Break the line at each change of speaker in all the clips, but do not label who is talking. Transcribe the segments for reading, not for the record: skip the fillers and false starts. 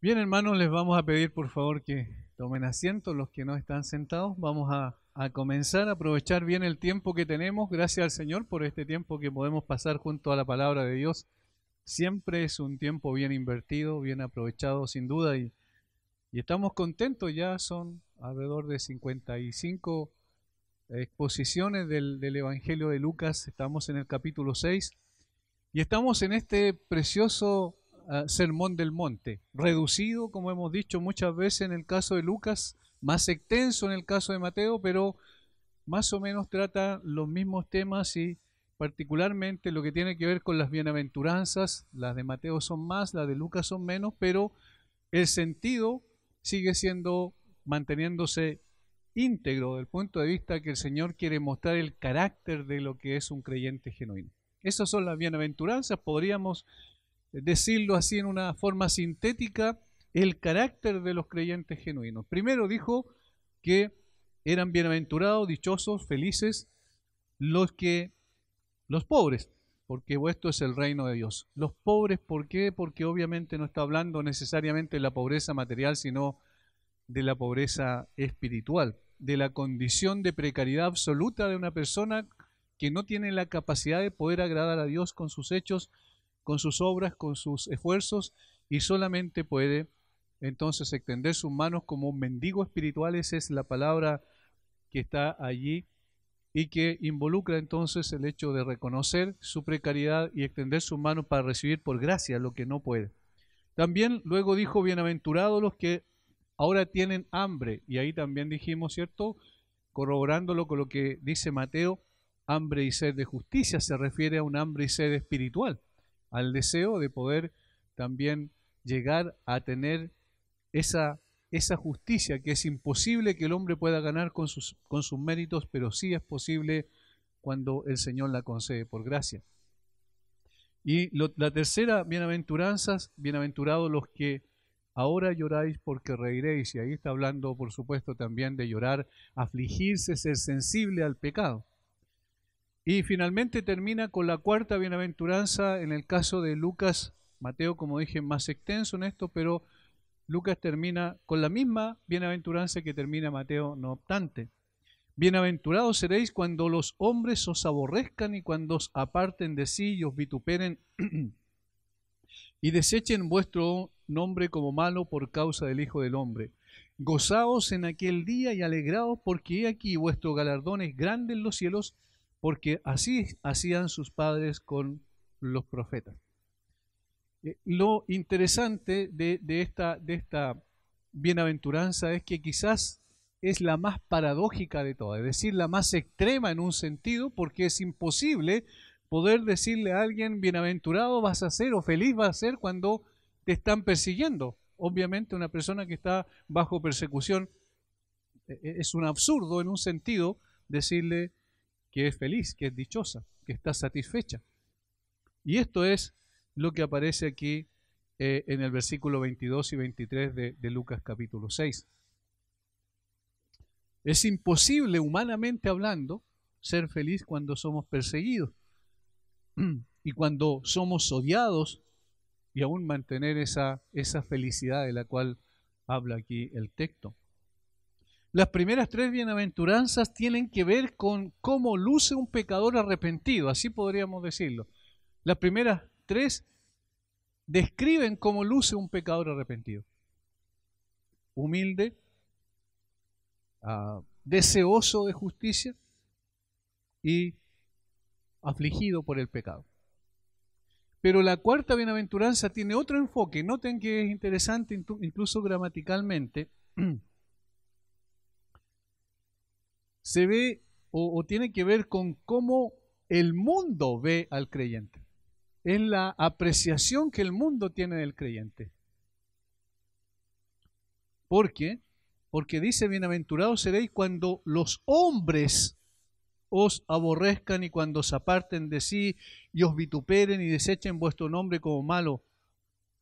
Bien, hermanos, les vamos a pedir por favor que tomen asiento los que no están sentados. Vamos a comenzar a aprovechar bien el tiempo que tenemos. Gracias al Señor por este tiempo que podemos pasar junto a la palabra de Dios. Siempre es un tiempo bien invertido, bien aprovechado sin duda y estamos contentos. Ya son alrededor de 55 exposiciones del Evangelio de Lucas. Estamos en el capítulo 6 y estamos en este precioso Sermón del Monte, reducido, como hemos dicho muchas veces en el caso de Lucas, más extenso en el caso de Mateo, pero más o menos trata los mismos temas y particularmente lo que tiene que ver con las bienaventuranzas. Las de Mateo son más, las de Lucas son menos, pero el sentido sigue siendo, manteniéndose íntegro del punto de vista que el Señor quiere mostrar el carácter de lo que es un creyente genuino. Esas son las bienaventuranzas, podríamos decirlo así en una forma sintética, el carácter de los creyentes genuinos. Primero dijo que eran bienaventurados, dichosos, felices los pobres, porque vuestro es el reino de Dios. Los pobres, ¿por qué? Porque obviamente no está hablando necesariamente de la pobreza material, sino de la pobreza espiritual, de la condición de precariedad absoluta de una persona que no tiene la capacidad de poder agradar a Dios con sus hechos, con sus obras, con sus esfuerzos, y solamente puede entonces extender sus manos como un mendigo espiritual. Esa es la palabra que está allí y que involucra entonces el hecho de reconocer su precariedad y extender sus manos para recibir por gracia lo que no puede. También luego dijo, bienaventurados los que ahora tienen hambre, y ahí también dijimos, ¿cierto?, corroborándolo con lo que dice Mateo, hambre y sed de justicia, se refiere a un hambre y sed espiritual, al deseo de poder también llegar a tener esa justicia que es imposible que el hombre pueda ganar con sus méritos, pero sí es posible cuando el Señor la concede por gracia. Y la tercera, bienaventuranzas, bienaventurados los que ahora lloráis porque reiréis. Y ahí está hablando, por supuesto, también de llorar, afligirse, ser sensible al pecado. Y finalmente termina con la cuarta bienaventuranza en el caso de Lucas. Mateo, como dije, más extenso en esto, pero Lucas termina con la misma bienaventuranza que termina Mateo, no obstante. Bienaventurados seréis cuando los hombres os aborrezcan y cuando os aparten de sí y os vituperen y desechen vuestro nombre como malo por causa del Hijo del Hombre. Gozaos en aquel día y alegraos, porque he aquí vuestro galardón es grande en los cielos, porque así hacían sus padres con los profetas. Lo interesante de esta bienaventuranza es que quizás es la más paradójica de todas, es decir, la más extrema en un sentido, porque es imposible poder decirle a alguien bienaventurado vas a ser o feliz vas a ser cuando te están persiguiendo. Obviamente una persona que está bajo persecución es un absurdo en un sentido decirle que es feliz, que es dichosa, que está satisfecha. Y esto es lo que aparece aquí en el versículo 22 y 23 de Lucas capítulo 6. Es imposible, humanamente hablando, ser feliz cuando somos perseguidos y cuando somos odiados, y aún mantener esa felicidad de la cual habla aquí el texto. Las primeras tres bienaventuranzas tienen que ver con cómo luce un pecador arrepentido, así podríamos decirlo. Las primeras tres describen cómo luce un pecador arrepentido. Humilde, deseoso de justicia y afligido por el pecado. Pero la cuarta bienaventuranza tiene otro enfoque. Noten que es interesante incluso gramaticalmente. Se ve o tiene que ver con cómo el mundo ve al creyente. Es la apreciación que el mundo tiene del creyente. ¿Por qué? Porque dice, bienaventurados seréis cuando los hombres os aborrezcan y cuando os aparten de sí y os vituperen y desechen vuestro nombre como malo.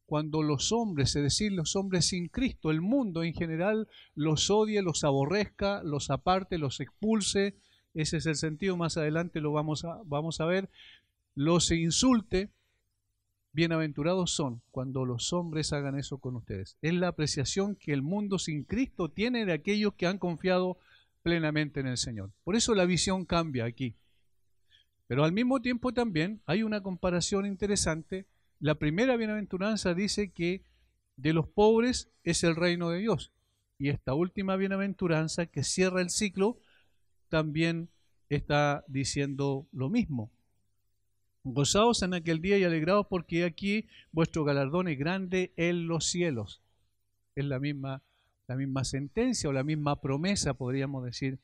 Cuando los hombres, es decir, los hombres sin Cristo, el mundo en general, los odie, los aborrezca, los aparte, los expulse, ese es el sentido, más adelante lo vamos a ver, los insulte, bienaventurados son cuando los hombres hagan eso con ustedes. Es la apreciación que el mundo sin Cristo tiene de aquellos que han confiado plenamente en el Señor. Por eso la visión cambia aquí. Pero al mismo tiempo también hay una comparación interesante. La primera bienaventuranza dice que de los pobres es el reino de Dios. Y esta última bienaventuranza que cierra el ciclo también está diciendo lo mismo. Gozaos en aquel día y alegraos porque aquí vuestro galardón es grande en los cielos. Es la misma sentencia o la misma promesa, podríamos decir,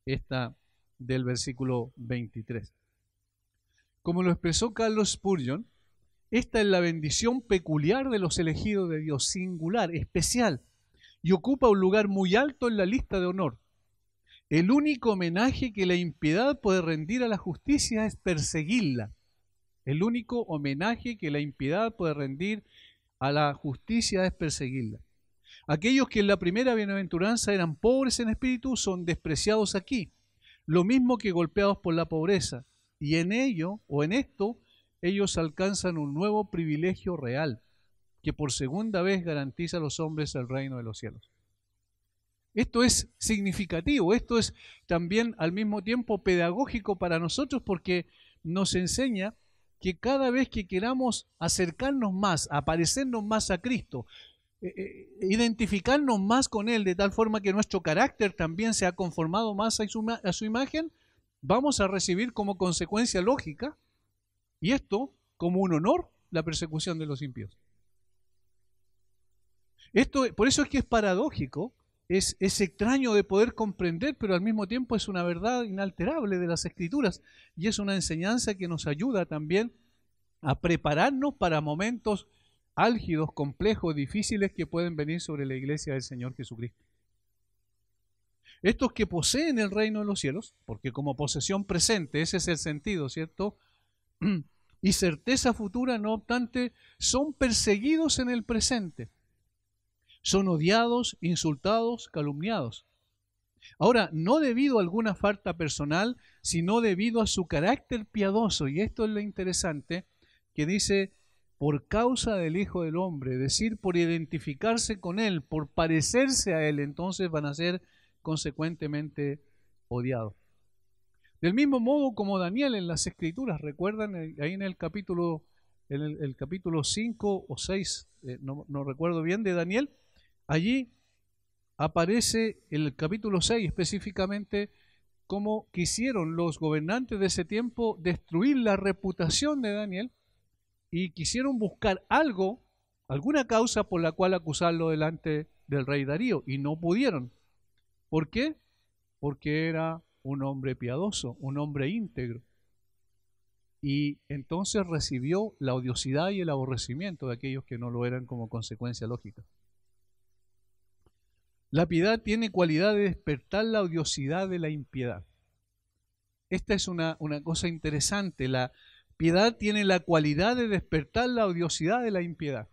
esta del versículo 23. Como lo expresó Carlos Spurgeon, esta es la bendición peculiar de los elegidos de Dios, singular, especial, y ocupa un lugar muy alto en la lista de honor. El único homenaje que la impiedad puede rendir a la justicia es perseguirla. El único homenaje que la impiedad puede rendir a la justicia es perseguirla. Aquellos que en la primera bienaventuranza eran pobres en espíritu son despreciados aquí, lo mismo que golpeados por la pobreza. Y en ello, o en esto, ellos alcanzan un nuevo privilegio real, que por segunda vez garantiza a los hombres el reino de los cielos. Esto es significativo, esto es también al mismo tiempo pedagógico para nosotros porque nos enseña que cada vez que queramos acercarnos más, parecernos más a Cristo, identificarnos más con Él de tal forma que nuestro carácter también se ha conformado más a su imagen, vamos a recibir como consecuencia lógica, y esto como un honor, la persecución de los impíos. Por eso es que es paradójico, es extraño de poder comprender, pero al mismo tiempo es una verdad inalterable de las Escrituras y es una enseñanza que nos ayuda también a prepararnos para momentos álgidos, complejos, difíciles que pueden venir sobre la iglesia del Señor Jesucristo. Estos que poseen el reino de los cielos, porque como posesión presente, ese es el sentido, ¿cierto? Y certeza futura, no obstante, son perseguidos en el presente. Son odiados, insultados, calumniados. Ahora, no debido a alguna falta personal, sino debido a su carácter piadoso. Y esto es lo interesante, que dice, por causa del Hijo del Hombre, es decir, por identificarse con Él, por parecerse a Él, entonces van a ser consecuentemente odiados. Del mismo modo como Daniel en las Escrituras, recuerdan ahí en el capítulo 5 o 6, no recuerdo bien, de Daniel, allí aparece el capítulo 6 específicamente cómo quisieron los gobernantes de ese tiempo destruir la reputación de Daniel y quisieron buscar alguna causa por la cual acusarlo delante del rey Darío y no pudieron. ¿Por qué? Porque era un hombre piadoso, un hombre íntegro. Y entonces recibió la odiosidad y el aborrecimiento de aquellos que no lo eran como consecuencia lógica. La piedad tiene cualidad de despertar la odiosidad de la impiedad. Esta es una cosa interesante. La piedad tiene la cualidad de despertar la odiosidad de la impiedad.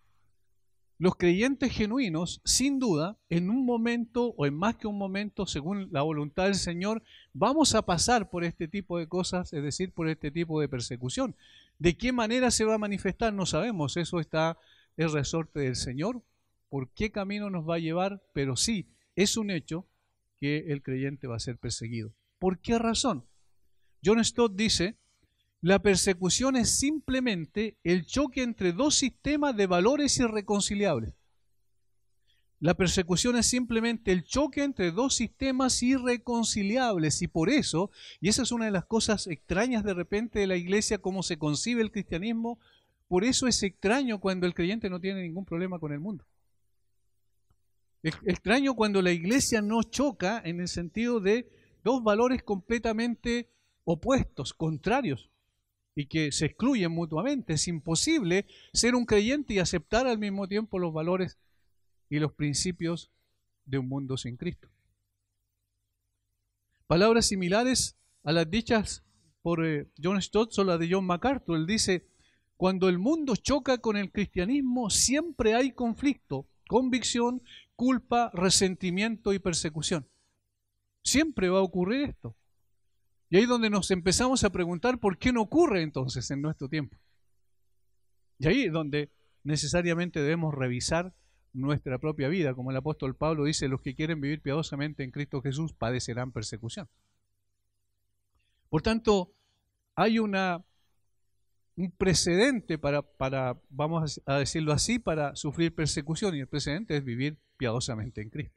Los creyentes genuinos, sin duda, en un momento o en más que un momento, según la voluntad del Señor, vamos a pasar por este tipo de cosas, es decir, por este tipo de persecución. ¿De qué manera se va a manifestar? No sabemos, eso está el resorte del Señor. ¿Por qué camino nos va a llevar? Pero sí, es un hecho que el creyente va a ser perseguido. ¿Por qué razón? John Stott dice, la persecución es simplemente el choque entre dos sistemas de valores irreconciliables. La persecución es simplemente el choque entre dos sistemas irreconciliables y por eso, y esa es una de las cosas extrañas de repente de la iglesia, cómo se concibe el cristianismo, por eso es extraño cuando el creyente no tiene ningún problema con el mundo. Es extraño cuando la iglesia no choca en el sentido de dos valores completamente opuestos, contrarios, y que se excluyen mutuamente. Es imposible ser un creyente y aceptar al mismo tiempo los valores y los principios de un mundo sin Cristo. Palabras similares a las dichas por John Stott son las de John MacArthur. Él dice, cuando el mundo choca con el cristianismo siempre hay conflicto, convicción, culpa, resentimiento y persecución. Siempre va a ocurrir esto. Y ahí es donde nos empezamos a preguntar por qué no ocurre entonces en nuestro tiempo. Y ahí es donde necesariamente debemos revisar nuestra propia vida. Como el apóstol Pablo dice, los que quieren vivir piadosamente en Cristo Jesús padecerán persecución. Por tanto, hay un precedente para, vamos a decirlo así, para sufrir persecución, y el precedente es vivir piadosamente en Cristo.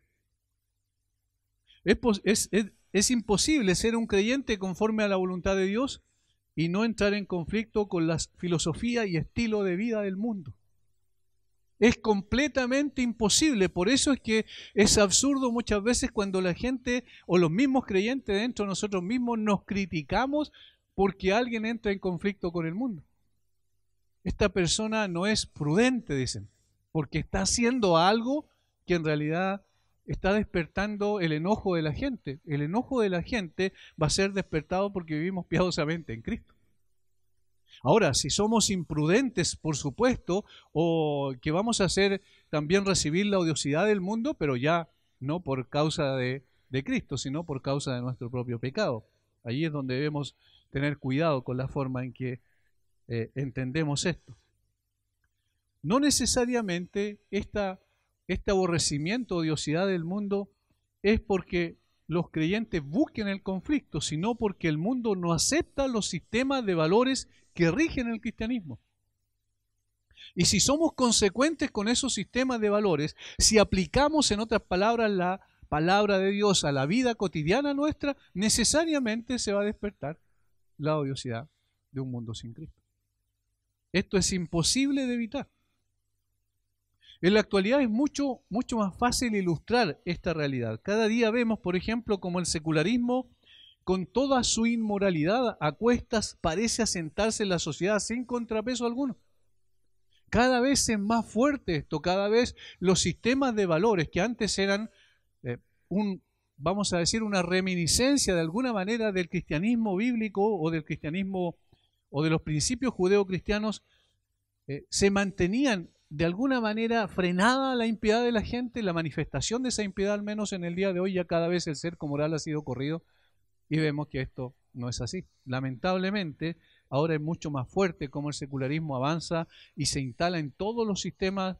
Es imposible ser un creyente conforme a la voluntad de Dios y no entrar en conflicto con la filosofía y estilo de vida del mundo. Es completamente imposible. Por eso es que es absurdo muchas veces cuando la gente o los mismos creyentes dentro de nosotros mismos nos criticamos porque alguien entra en conflicto con el mundo. Esta persona no es prudente, dicen, porque está haciendo algo que en realidad está despertando el enojo de la gente. El enojo de la gente va a ser despertado porque vivimos piadosamente en Cristo. Ahora, si somos imprudentes, por supuesto, o que vamos a hacer también recibir la odiosidad del mundo, pero ya no por causa de Cristo, sino por causa de nuestro propio pecado. Ahí es donde debemos tener cuidado con la forma en que entendemos esto. No necesariamente este aborrecimiento, odiosidad del mundo, es porque los creyentes busquen el conflicto, sino porque el mundo no acepta los sistemas de valores que rigen el cristianismo. Y si somos consecuentes con esos sistemas de valores, si aplicamos, en otras palabras, la palabra de Dios a la vida cotidiana nuestra, necesariamente se va a despertar la odiosidad de un mundo sin Cristo. Esto es imposible de evitar. En la actualidad es mucho más fácil ilustrar esta realidad. Cada día vemos, por ejemplo, como el secularismo, con toda su inmoralidad a cuestas, parece asentarse en la sociedad sin contrapeso alguno. Cada vez es más fuerte esto, cada vez los sistemas de valores que antes eran vamos a decir, una reminiscencia de alguna manera del cristianismo bíblico o del cristianismo o de los principios judeocristianos, se mantenían de alguna manera frenada la impiedad de la gente, la manifestación de esa impiedad, al menos en el día de hoy, ya cada vez el cerco moral ha sido corrido y vemos que esto no es así. Lamentablemente, ahora es mucho más fuerte cómo el secularismo avanza y se instala en todos los sistemas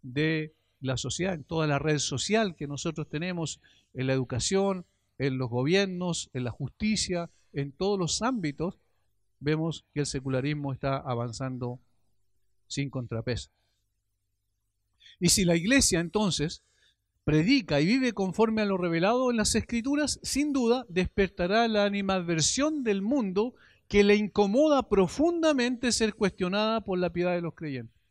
de la sociedad, en toda la red social que nosotros tenemos, en la educación, en los gobiernos, en la justicia, en todos los ámbitos, vemos que el secularismo está avanzando sin contrapeso. Y si la Iglesia entonces predica y vive conforme a lo revelado en las Escrituras, sin duda despertará la animadversión del mundo que le incomoda profundamente ser cuestionada por la piedad de los creyentes.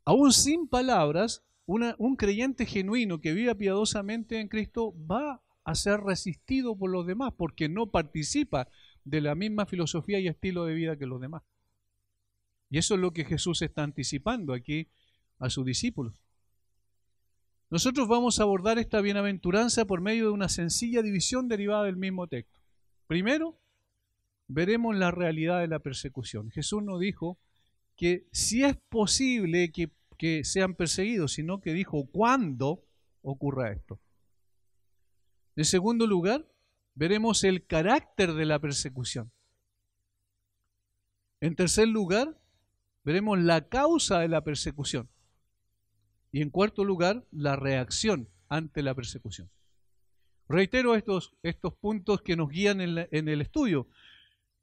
Aún sin palabras, un creyente genuino que viva piadosamente en Cristo va a ser resistido por los demás porque no participa de la misma filosofía y estilo de vida que los demás. Y eso es lo que Jesús está anticipando aquí a sus discípulos. Nosotros vamos a abordar esta bienaventuranza por medio de una sencilla división derivada del mismo texto. Primero, veremos la realidad de la persecución. Jesús no dijo que si es posible que sean perseguidos, sino que dijo cuándo ocurra esto. En segundo lugar, veremos el carácter de la persecución. En tercer lugar, veremos la causa de la persecución. Y en cuarto lugar, la reacción ante la persecución. Reitero estos puntos que nos guían en el estudio.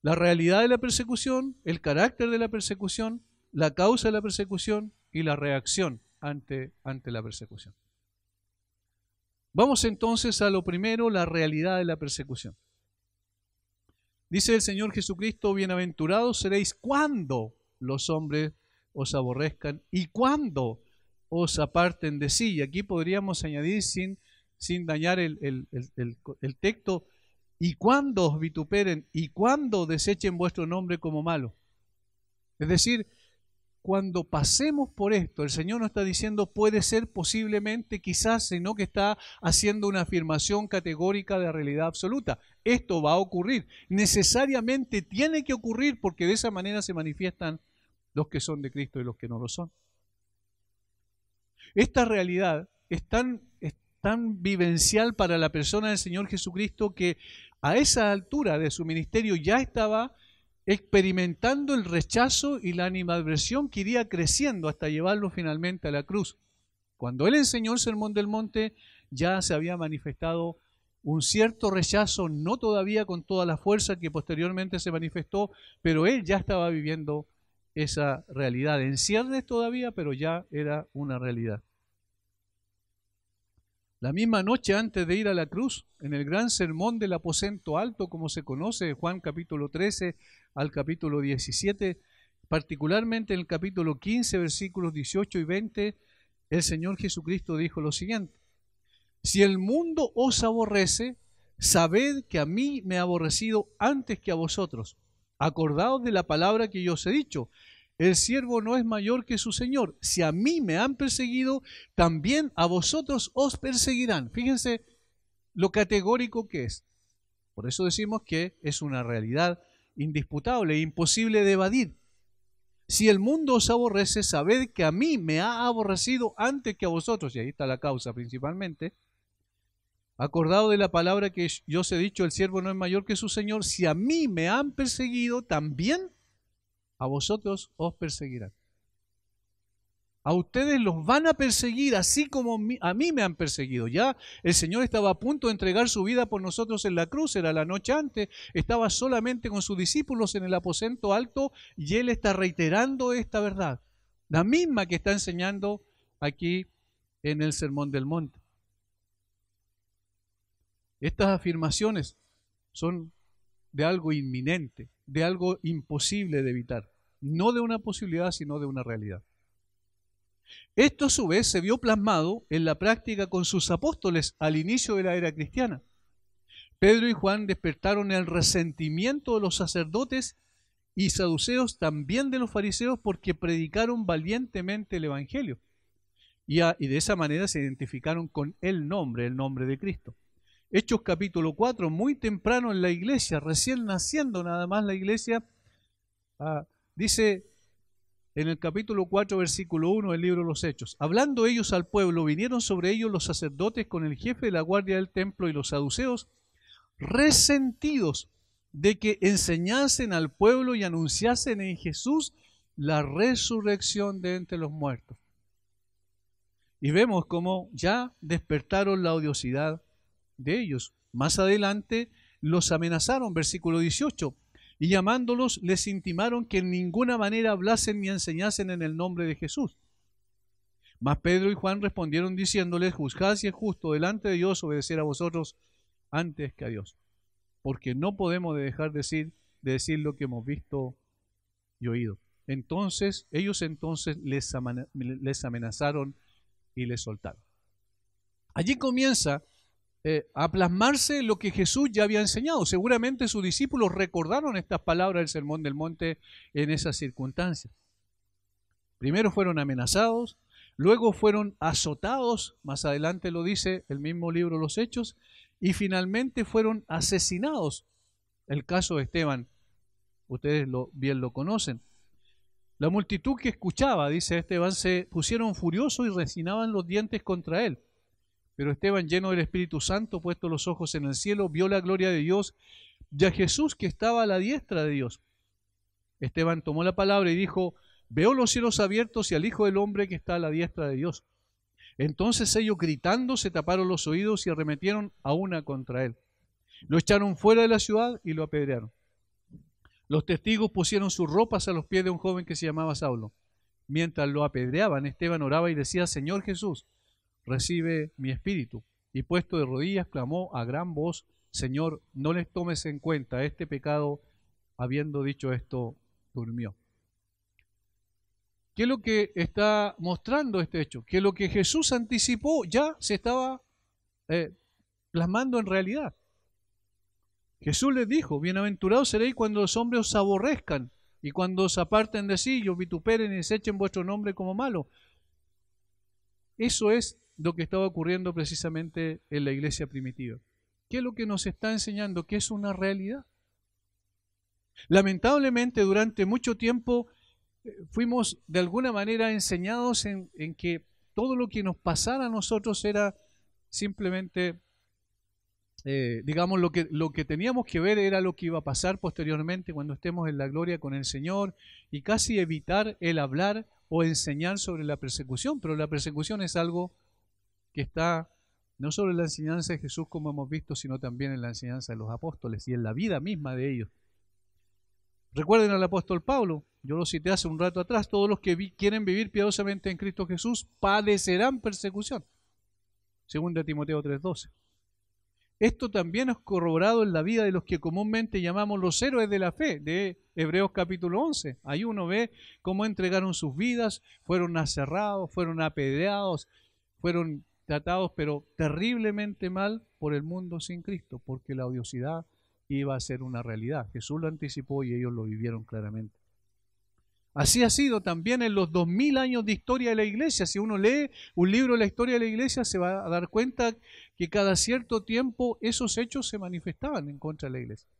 La realidad de la persecución, el carácter de la persecución, la causa de la persecución y la reacción ante la persecución. Vamos entonces a lo primero, la realidad de la persecución. Dice el Señor Jesucristo, bienaventurados seréis cuando los hombres os aborrezcan y cuando os aparten de sí. Y aquí podríamos añadir sin dañar el texto, y cuando os vituperen y cuando desechen vuestro nombre como malo. Es decir, cuando pasemos por esto, el Señor nos está diciendo puede ser posiblemente, quizás, sino que está haciendo una afirmación categórica de realidad absoluta. Esto va a ocurrir. Necesariamente tiene que ocurrir porque de esa manera se manifiestan los que son de Cristo y los que no lo son. Esta realidad es tan vivencial para la persona del Señor Jesucristo que a esa altura de su ministerio ya estaba experimentando el rechazo y la animadversión que iría creciendo hasta llevarlo finalmente a la cruz. Cuando él enseñó el Sermón del Monte, ya se había manifestado un cierto rechazo, no todavía con toda la fuerza que posteriormente se manifestó, pero él ya estaba viviendo esa realidad. En ciernes todavía, pero ya era una realidad. La misma noche antes de ir a la cruz, en el gran sermón del aposento alto, como se conoce, Juan capítulo 13 al capítulo 17, particularmente en el capítulo 15, versículos 18 y 20, el Señor Jesucristo dijo lo siguiente: si el mundo os aborrece, sabed que a mí me ha aborrecido antes que a vosotros. Acordaos de la palabra que yo os he dicho: el siervo no es mayor que su Señor. Si a mí me han perseguido, también a vosotros os perseguirán. Fíjense lo categórico que es. Por eso decimos que es una realidad indisputable e imposible de evadir. Si el mundo os aborrece, sabed que a mí me ha aborrecido antes que a vosotros. Y ahí está la causa principalmente. Acordado de la palabra que yo os he dicho: el siervo no es mayor que su Señor. Si a mí me han perseguido, también a vosotros os perseguirán. A ustedes los van a perseguir así como a mí me han perseguido. Ya el Señor estaba a punto de entregar su vida por nosotros en la cruz, era la noche antes, estaba solamente con sus discípulos en el aposento alto y Él está reiterando esta verdad, la misma que está enseñando aquí en el Sermón del Monte. Estas afirmaciones son de algo inminente, de algo imposible de evitar, no de una posibilidad, sino de una realidad. Esto a su vez se vio plasmado en la práctica con sus apóstoles al inicio de la era cristiana. Pedro y Juan despertaron el resentimiento de los sacerdotes y saduceos, también de los fariseos, porque predicaron valientemente el Evangelio. Y de esa manera se identificaron con el nombre de Cristo. Hechos capítulo 4, muy temprano en la iglesia, recién naciendo nada más la iglesia, dice en el capítulo 4, versículo 1 del libro de los Hechos: hablando ellos al pueblo, vinieron sobre ellos los sacerdotes con el jefe de la guardia del templo y los saduceos, resentidos de que enseñasen al pueblo y anunciasen en Jesús la resurrección de entre los muertos. Y vemos cómo ya despertaron la odiosidad de ellos. Más adelante los amenazaron, versículo 18, y llamándolos les intimaron que en ninguna manera hablasen ni enseñasen en el nombre de Jesús. Mas Pedro y Juan respondieron diciéndoles: juzgad si es justo delante de Dios obedecer a vosotros antes que a Dios, porque no podemos dejar de decir lo que hemos visto y oído. Entonces ellos les amenazaron y les soltaron. Allí comienza a plasmarse lo que Jesús ya había enseñado. Seguramente sus discípulos recordaron estas palabras del Sermón del Monte en esas circunstancias. Primero fueron amenazados, luego fueron azotados, más adelante lo dice el mismo libro Los Hechos, y finalmente fueron asesinados. El caso de Esteban, ustedes bien lo conocen. La multitud que escuchaba, dice Esteban, se pusieron furiosos y rechinaban los dientes contra él. Pero Esteban, lleno del Espíritu Santo, puesto los ojos en el cielo, vio la gloria de Dios y a Jesús que estaba a la diestra de Dios. Esteban tomó la palabra y dijo: veo los cielos abiertos y al Hijo del Hombre que está a la diestra de Dios. Entonces ellos, gritando, se taparon los oídos y arremetieron a una contra él. Lo echaron fuera de la ciudad y lo apedrearon. Los testigos pusieron sus ropas a los pies de un joven que se llamaba Saulo. Mientras lo apedreaban, Esteban oraba y decía: Señor Jesús, recibe mi espíritu. Y puesto de rodillas, clamó a gran voz: Señor, no les tomes en cuenta este pecado. Habiendo dicho esto, durmió. ¿Qué es lo que está mostrando este hecho? Que lo que Jesús anticipó ya se estaba plasmando en realidad. Jesús les dijo: bienaventurados seréis cuando los hombres os aborrezcan y cuando os aparten de sí y os vituperen y desechen vuestro nombre como malo. Eso es lo que estaba ocurriendo precisamente en la iglesia primitiva. ¿Qué es lo que nos está enseñando? Que es una realidad. Lamentablemente, durante mucho tiempo fuimos de alguna manera enseñados en que todo lo que nos pasara a nosotros era simplemente digamos, lo que teníamos que ver era lo que iba a pasar posteriormente cuando estemos en la gloria con el Señor, y casi evitar el hablar o enseñar sobre la persecución. Pero la persecución es algo que está no solo en la enseñanza de Jesús, como hemos visto, sino también en la enseñanza de los apóstoles y en la vida misma de ellos. Recuerden al apóstol Pablo, yo lo cité hace un rato atrás: todos los que quieren vivir piadosamente en Cristo Jesús padecerán persecución. 2 Timoteo 3:12. Esto también es corroborado en la vida de los que comúnmente llamamos los héroes de la fe, de Hebreos capítulo 11. Ahí uno ve cómo entregaron sus vidas, fueron aserrados, fueron apedreados, fueron tratados pero terriblemente mal por el mundo sin Cristo, porque la odiosidad iba a ser una realidad. Jesús lo anticipó y ellos lo vivieron claramente. Así ha sido también en los 2000 años de historia de la iglesia. Si uno lee un libro de la historia de la iglesia, se va a dar cuenta que cada cierto tiempo esos hechos se manifestaban en contra de la iglesia.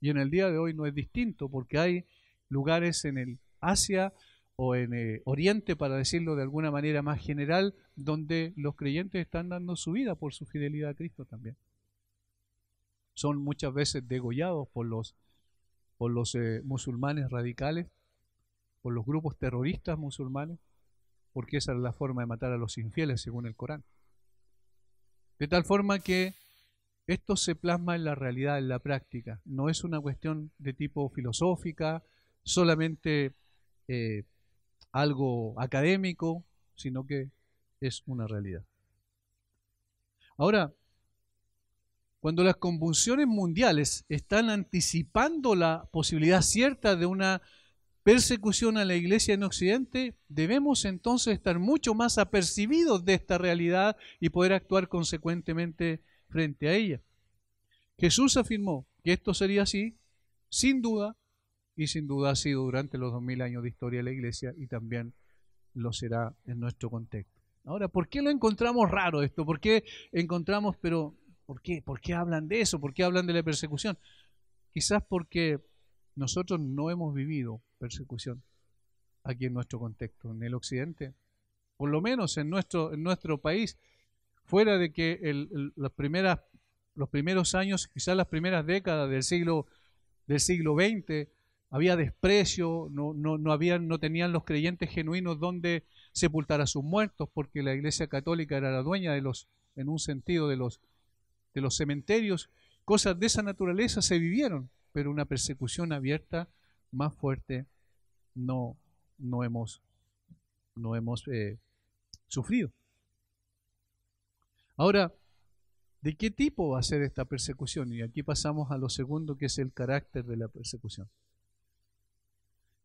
Y en el día de hoy no es distinto, porque hay lugares en el Asia o en Oriente, para decirlo de alguna manera más general, donde los creyentes están dando su vida por su fidelidad a Cristo también. Son muchas veces degollados por los musulmanes radicales, por los grupos terroristas musulmanes, porque esa es la forma de matar a los infieles según el Corán. De tal forma que esto se plasma en la realidad, en la práctica. No es una cuestión de tipo filosófica, solamente algo académico, sino que es una realidad. Ahora, cuando las convulsiones mundiales están anticipando la posibilidad cierta de una persecución a la iglesia en Occidente, debemos entonces estar mucho más apercibidos de esta realidad y poder actuar consecuentemente frente a ella. Jesús afirmó que esto sería así, sin duda, y sin duda ha sido durante los 2000 años de historia de la iglesia, y también lo será en nuestro contexto. Ahora, ¿por qué lo encontramos raro esto? ¿Por qué encontramos, pero ¿por qué hablan de eso? ¿Por qué hablan de la persecución? Quizás porque nosotros no hemos vivido persecución aquí en nuestro contexto, en el occidente, por lo menos en nuestro país, fuera de que los primeros años, quizás las primeras décadas del siglo XX, había desprecio, no tenían los creyentes genuinos donde sepultar a sus muertos, porque la Iglesia Católica era la dueña en un sentido, de los cementerios. Cosas de esa naturaleza se vivieron, pero una persecución abierta más fuerte no hemos sufrido. Ahora, ¿de qué tipo va a ser esta persecución? Y aquí pasamos a lo segundo, que es el carácter de la persecución.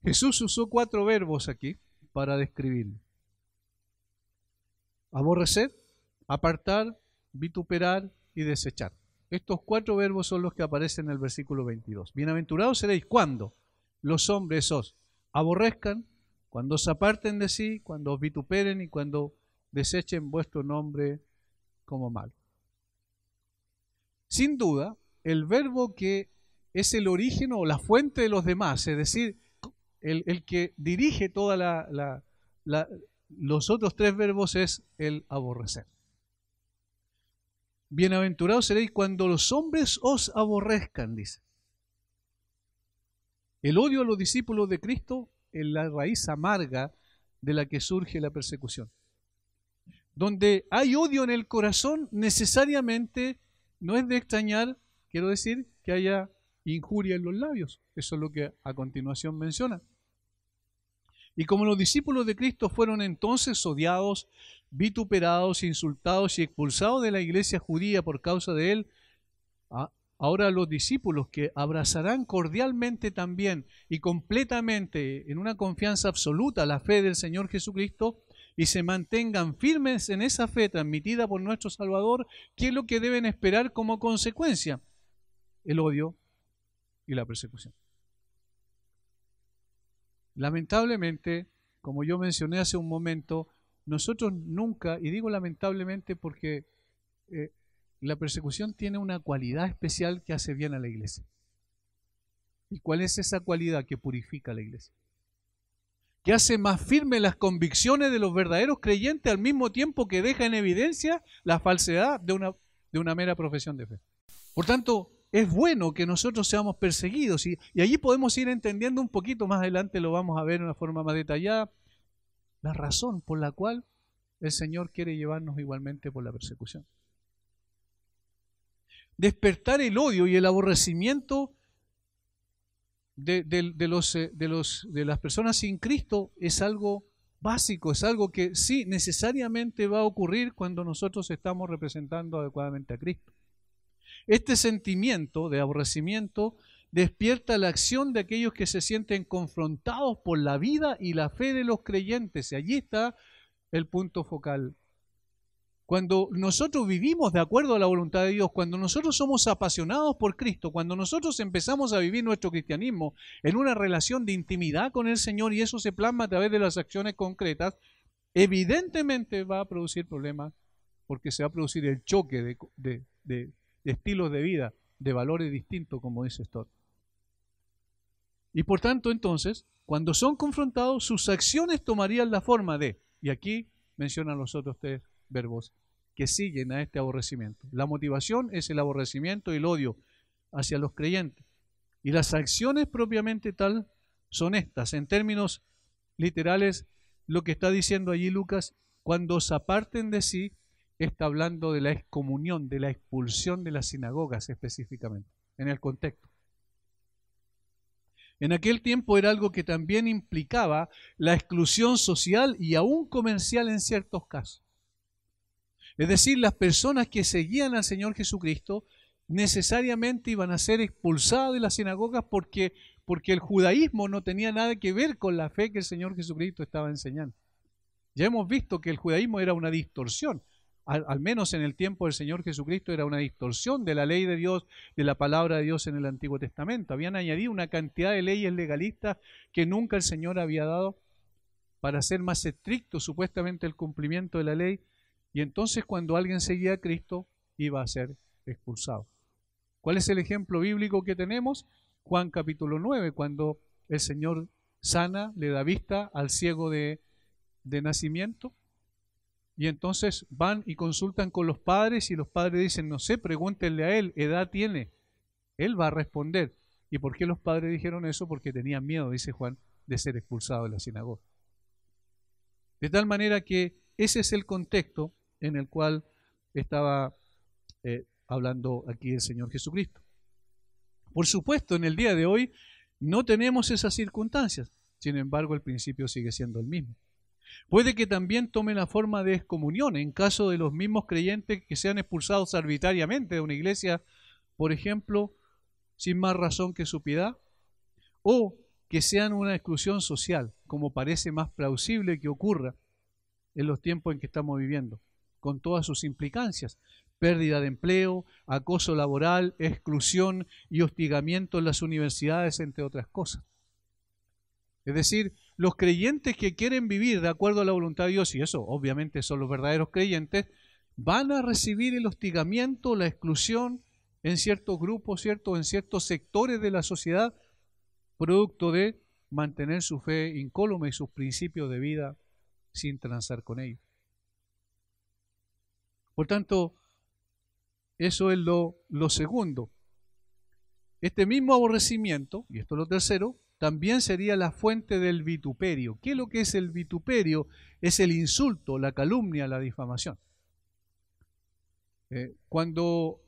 Jesús usó 4 verbos aquí para describirlo: aborrecer, apartar, vituperar y desechar. Estos 4 verbos son los que aparecen en el versículo 22. Bienaventurados seréis cuando los hombres os aborrezcan, cuando os aparten de sí, cuando os vituperen y cuando desechen vuestro nombre como malo. Sin duda, el verbo que es el origen o la fuente de los demás, es decir, el que dirige toda los otros 3 verbos, es el aborrecer. Bienaventurados seréis cuando los hombres os aborrezcan, dice. El odio a los discípulos de Cristo es la raíz amarga de la que surge la persecución. Donde hay odio en el corazón, necesariamente no es de extrañar, quiero decir, que haya injuria en los labios. Eso es lo que a continuación menciona. Y como los discípulos de Cristo fueron entonces odiados, vituperados, insultados y expulsados de la iglesia judía por causa de él, ahora los discípulos, que abrazarán cordialmente también y completamente en una confianza absoluta la fe del Señor Jesucristo y se mantengan firmes en esa fe transmitida por nuestro Salvador, ¿qué es lo que deben esperar como consecuencia? El odio y la persecución. Lamentablemente, como yo mencioné hace un momento, nosotros nunca, y digo lamentablemente porque la persecución tiene una cualidad especial que hace bien a la iglesia. ¿Y cuál es esa cualidad? Que purifica a la iglesia, que hace más firmes las convicciones de los verdaderos creyentes, al mismo tiempo que deja en evidencia la falsedad de una de una mera profesión de fe. Por tanto, es bueno que nosotros seamos perseguidos y allí podemos ir entendiendo un poquito más adelante, lo vamos a ver de una forma más detallada, la razón por la cual el Señor quiere llevarnos igualmente por la persecución. Despertar el odio y el aborrecimiento de las personas sin Cristo es algo básico, es algo que sí necesariamente va a ocurrir cuando nosotros estamos representando adecuadamente a Cristo. Este sentimiento de aborrecimiento despierta la acción de aquellos que se sienten confrontados por la vida y la fe de los creyentes. Y allí está el punto focal. Cuando nosotros vivimos de acuerdo a la voluntad de Dios, cuando nosotros somos apasionados por Cristo, cuando nosotros empezamos a vivir nuestro cristianismo en una relación de intimidad con el Señor y eso se plasma a través de las acciones concretas, evidentemente va a producir problemas porque se va a producir el choque de estilos de vida, de valores distintos, como dice Stott. Y por tanto, entonces, cuando son confrontados, sus acciones tomarían la forma de, y aquí mencionan los otros tres verbos que siguen a este aborrecimiento. La motivación es el aborrecimiento y el odio hacia los creyentes. Y las acciones propiamente tal son estas. En términos literales, lo que está diciendo allí Lucas, cuando se aparten de sí, está hablando de la excomunión, de la expulsión de las sinagogas específicamente, en el contexto. En aquel tiempo era algo que también implicaba la exclusión social y aún comercial en ciertos casos. Es decir, las personas que seguían al Señor Jesucristo necesariamente iban a ser expulsadas de las sinagogas porque el judaísmo no tenía nada que ver con la fe que el Señor Jesucristo estaba enseñando. Ya hemos visto que el judaísmo era una distorsión, al menos en el tiempo del Señor Jesucristo era una distorsión de la ley de Dios, de la palabra de Dios en el Antiguo Testamento. Habían añadido una cantidad de leyes legalistas que nunca el Señor había dado para hacer más estricto supuestamente el cumplimiento de la ley. Y entonces cuando alguien seguía a Cristo iba a ser expulsado. ¿Cuál es el ejemplo bíblico que tenemos? Juan capítulo 9, cuando el Señor sana, le da vista al ciego de nacimiento. Y entonces van y consultan con los padres y los padres dicen, no sé, pregúntenle a él, edad tiene. Él va a responder. ¿Y por qué los padres dijeron eso? Porque tenían miedo, dice Juan, de ser expulsado de la sinagoga. De tal manera que ese es el contexto en el cual estaba hablando aquí el Señor Jesucristo. Por supuesto, en el día de hoy no tenemos esas circunstancias. Sin embargo, el principio sigue siendo el mismo. Puede que también tome la forma de excomunión en caso de los mismos creyentes que sean expulsados arbitrariamente de una iglesia, por ejemplo, sin más razón que su piedad, o que sean una exclusión social, como parece más plausible que ocurra en los tiempos en que estamos viviendo, con todas sus implicancias, pérdida de empleo, acoso laboral, exclusión y hostigamiento en las universidades, entre otras cosas. Es decir, los creyentes que quieren vivir de acuerdo a la voluntad de Dios, y eso obviamente son los verdaderos creyentes, van a recibir el hostigamiento, la exclusión en ciertos grupos, ¿cierto? En ciertos sectores de la sociedad, producto de mantener su fe incólume y sus principios de vida sin transar con ellos. Por tanto, eso es lo segundo. Este mismo aborrecimiento, y esto es lo tercero, también sería la fuente del vituperio. ¿Qué es lo que es el vituperio? Es el insulto, la calumnia, la difamación. Cuando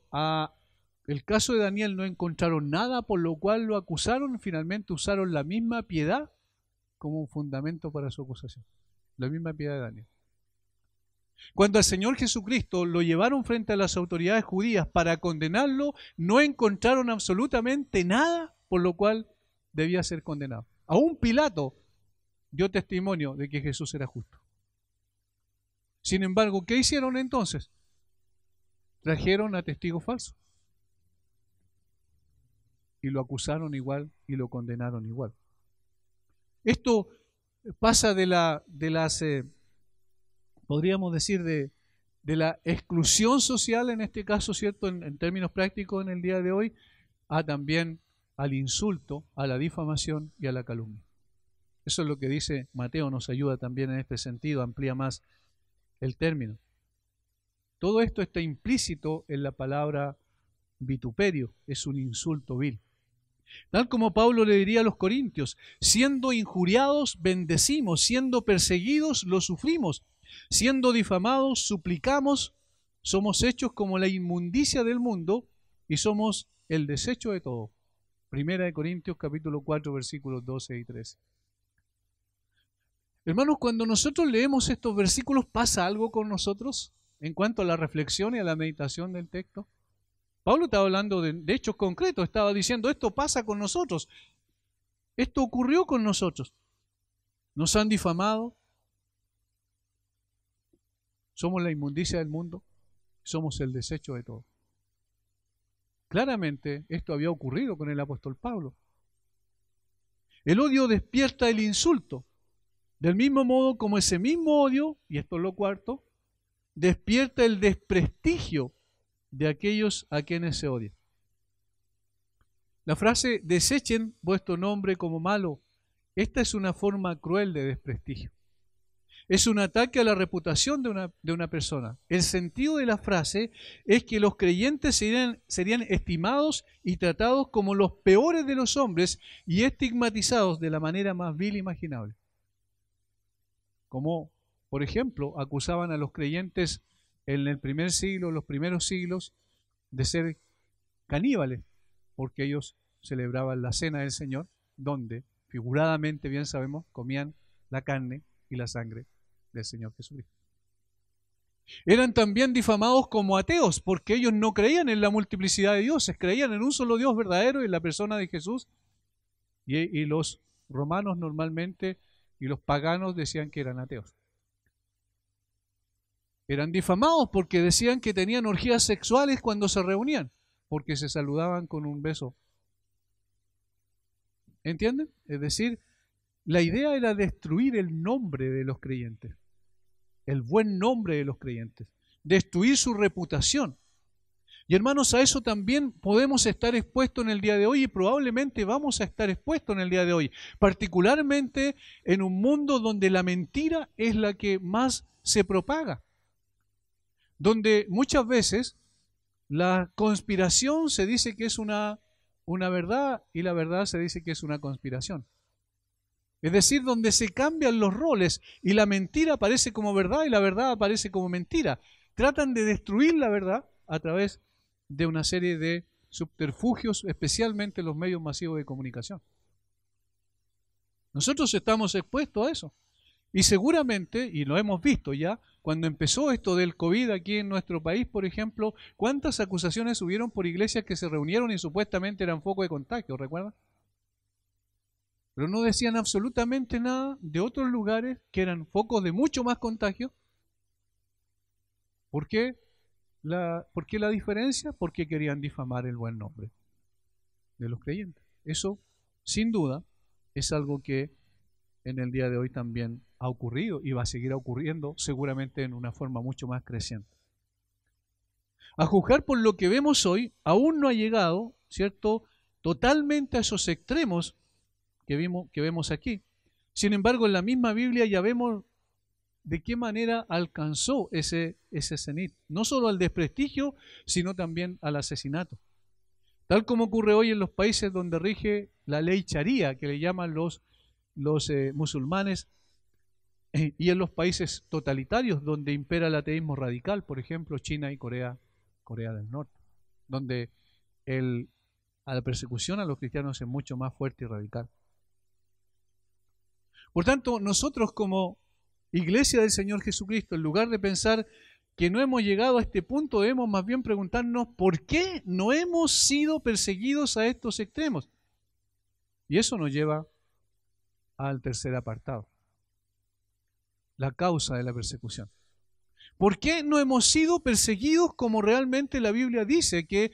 el caso de Daniel no encontraron nada por lo cual lo acusaron, finalmente usaron la misma piedad como un fundamento para su acusación. La misma piedad de Daniel. Cuando al Señor Jesucristo lo llevaron frente a las autoridades judías para condenarlo, no encontraron absolutamente nada por lo cual debía ser condenado. Aún Pilato dio testimonio de que Jesús era justo. Sin embargo, ¿qué hicieron entonces? Trajeron a testigos falsos. Y lo acusaron igual y lo condenaron igual. Esto pasa podríamos decir, de la exclusión social, en este caso, ¿cierto? En términos prácticos en el día de hoy, a también al insulto, a la difamación y a la calumnia. Eso es lo que dice Mateo, nos ayuda también en este sentido, amplía más el término. Todo esto está implícito en la palabra vituperio, es un insulto vil. Tal como Pablo le diría a los corintios, siendo injuriados, bendecimos, siendo perseguidos, lo sufrimos, siendo difamados, suplicamos, somos hechos como la inmundicia del mundo y somos el desecho de todo. Primera de Corintios capítulo 4 versículos 12 y 13. Hermanos, cuando nosotros leemos estos versículos, ¿pasa algo con nosotros en cuanto a la reflexión y a la meditación del texto? Pablo estaba hablando de hechos concretos, estaba diciendo, esto pasa con nosotros, esto ocurrió con nosotros. Nos han difamado, somos la inmundicia del mundo, somos el desecho de todo. Claramente esto había ocurrido con el apóstol Pablo. El odio despierta el insulto, del mismo modo como ese mismo odio, y esto es lo cuarto, despierta el desprestigio de aquellos a quienes se odia. La frase desechen vuestro nombre como malo, esta es una forma cruel de desprestigio. Es un ataque a la reputación de una persona. El sentido de la frase es que los creyentes serían estimados y tratados como los peores de los hombres y estigmatizados de la manera más vil imaginable. Como, por ejemplo, acusaban a los creyentes en el primer siglo, los primeros siglos, de ser caníbales, porque ellos celebraban la cena del Señor, donde, figuradamente, bien sabemos, comían la carne y la sangre del Señor Jesucristo. Eran también difamados como ateos, porque ellos no creían en la multiplicidad de dioses, creían en un solo Dios verdadero y en la persona de Jesús. Y los romanos normalmente y los paganos decían que eran ateos. Eran difamados porque decían que tenían orgías sexuales cuando se reunían, porque se saludaban con un beso. ¿Entienden? Es decir, la idea era destruir el nombre de los creyentes, el buen nombre de los creyentes, destruir su reputación. Y hermanos, a eso también podemos estar expuestos en el día de hoy y probablemente vamos a estar expuestos en el día de hoy, particularmente en un mundo donde la mentira es la que más se propaga, donde muchas veces la conspiración se dice que es una verdad y la verdad se dice que es una conspiración. Es decir, donde se cambian los roles y la mentira aparece como verdad y la verdad aparece como mentira. Tratan de destruir la verdad a través de una serie de subterfugios, especialmente los medios masivos de comunicación. Nosotros estamos expuestos a eso. Y seguramente, y lo hemos visto ya, cuando empezó esto del COVID aquí en nuestro país, por ejemplo, ¿cuántas acusaciones hubieron por iglesias que se reunieron y supuestamente eran foco de contagio? ¿Recuerdan? Pero no decían absolutamente nada de otros lugares que eran focos de mucho más contagio. ¿Por qué? ¿Por qué la diferencia? Porque querían difamar el buen nombre de los creyentes. Eso, sin duda, es algo que en el día de hoy también ha ocurrido y va a seguir ocurriendo seguramente en una forma mucho más creciente. A juzgar por lo que vemos hoy, aún no ha llegado, ¿cierto?, totalmente a esos extremos que vemos aquí. Sin embargo, en la misma Biblia ya vemos de qué manera alcanzó ese cenit, no solo al desprestigio, sino también al asesinato. Tal como ocurre hoy en los países donde rige la ley Sharia, que le llaman los musulmanes, y en los países totalitarios donde impera el ateísmo radical, por ejemplo, China y Corea del Norte, donde la persecución a los cristianos es mucho más fuerte y radical. Por tanto, nosotros como Iglesia del Señor Jesucristo, en lugar de pensar que no hemos llegado a este punto, debemos más bien preguntarnos por qué no hemos sido perseguidos a estos extremos. Y eso nos lleva al tercer apartado, la causa de la persecución. ¿Por qué no hemos sido perseguidos como realmente la Biblia dice que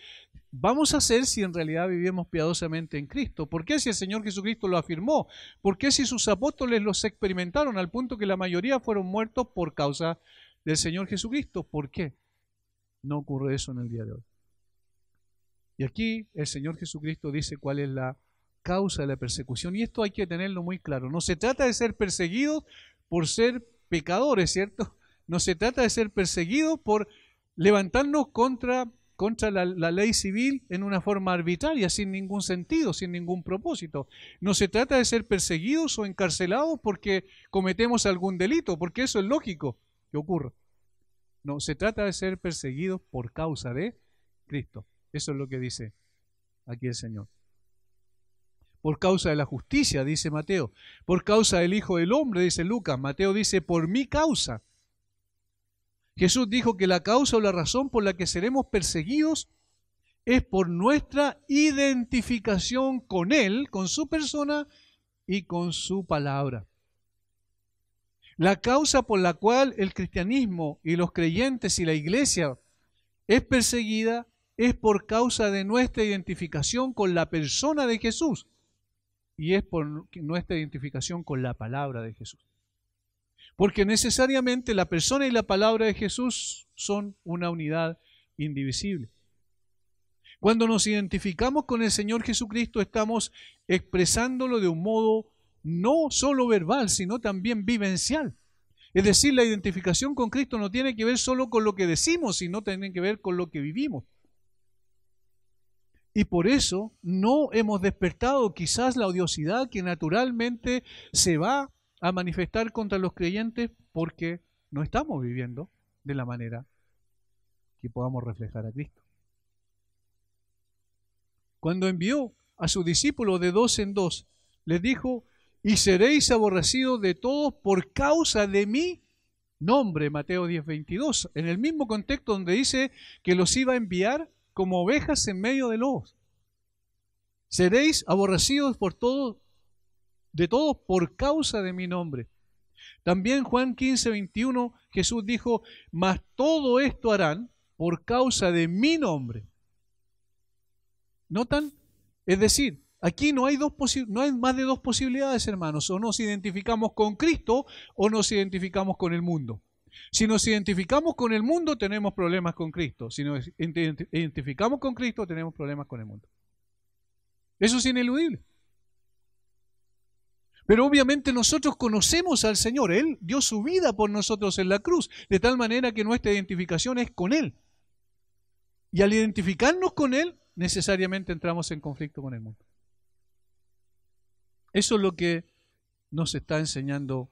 vamos a hacer si en realidad vivimos piadosamente en Cristo? ¿Por qué si el Señor Jesucristo lo afirmó? ¿Por qué si sus apóstoles los experimentaron al punto que la mayoría fueron muertos por causa del Señor Jesucristo? ¿Por qué no ocurre eso en el día de hoy? Y aquí el Señor Jesucristo dice cuál es la causa de la persecución, y esto hay que tenerlo muy claro. No se trata de ser perseguidos por ser pecadores, ¿cierto? No se trata de ser perseguidos por levantarnos contra la ley civil en una forma arbitraria, sin ningún sentido, sin ningún propósito. No se trata de ser perseguidos o encarcelados porque cometemos algún delito, porque eso es lógico que ocurra. No, se trata de ser perseguidos por causa de Cristo. Eso es lo que dice aquí el Señor. Por causa de la justicia, dice Mateo. Por causa del Hijo del Hombre, dice Lucas. Mateo dice, por mi causa. Jesús dijo que la causa o la razón por la que seremos perseguidos es por nuestra identificación con Él, con su persona y con su palabra. La causa por la cual el cristianismo y los creyentes y la iglesia es perseguida es por causa de nuestra identificación con la persona de Jesús y es por nuestra identificación con la palabra de Jesús. Porque necesariamente la persona y la palabra de Jesús son una unidad indivisible. Cuando nos identificamos con el Señor Jesucristo, estamos expresándolo de un modo no solo verbal, sino también vivencial. Es decir, la identificación con Cristo no tiene que ver solo con lo que decimos, sino tiene que ver con lo que vivimos. Y por eso no hemos despertado quizás la odiosidad que naturalmente se va a manifestar contra los creyentes porque no estamos viviendo de la manera que podamos reflejar a Cristo. Cuando envió a sus discípulos de 2 en 2, les dijo, y seréis aborrecidos de todos por causa de mi nombre, Mateo 10:22, en el mismo contexto donde dice que los iba a enviar como ovejas en medio de lobos. Seréis aborrecidos de todos por causa de mi nombre. También Juan 15:21, Jesús dijo, mas todo esto harán por causa de mi nombre. ¿Notan? Es decir, aquí no hay más de dos posibilidades, hermanos. O nos identificamos con Cristo o nos identificamos con el mundo. Si nos identificamos con el mundo, tenemos problemas con Cristo. Si nos identificamos con Cristo, tenemos problemas con el mundo. Eso es ineludible. Pero obviamente nosotros conocemos al Señor. Él dio su vida por nosotros en la cruz, de tal manera que nuestra identificación es con Él. Y al identificarnos con Él, necesariamente entramos en conflicto con el mundo. Eso es lo que nos está enseñando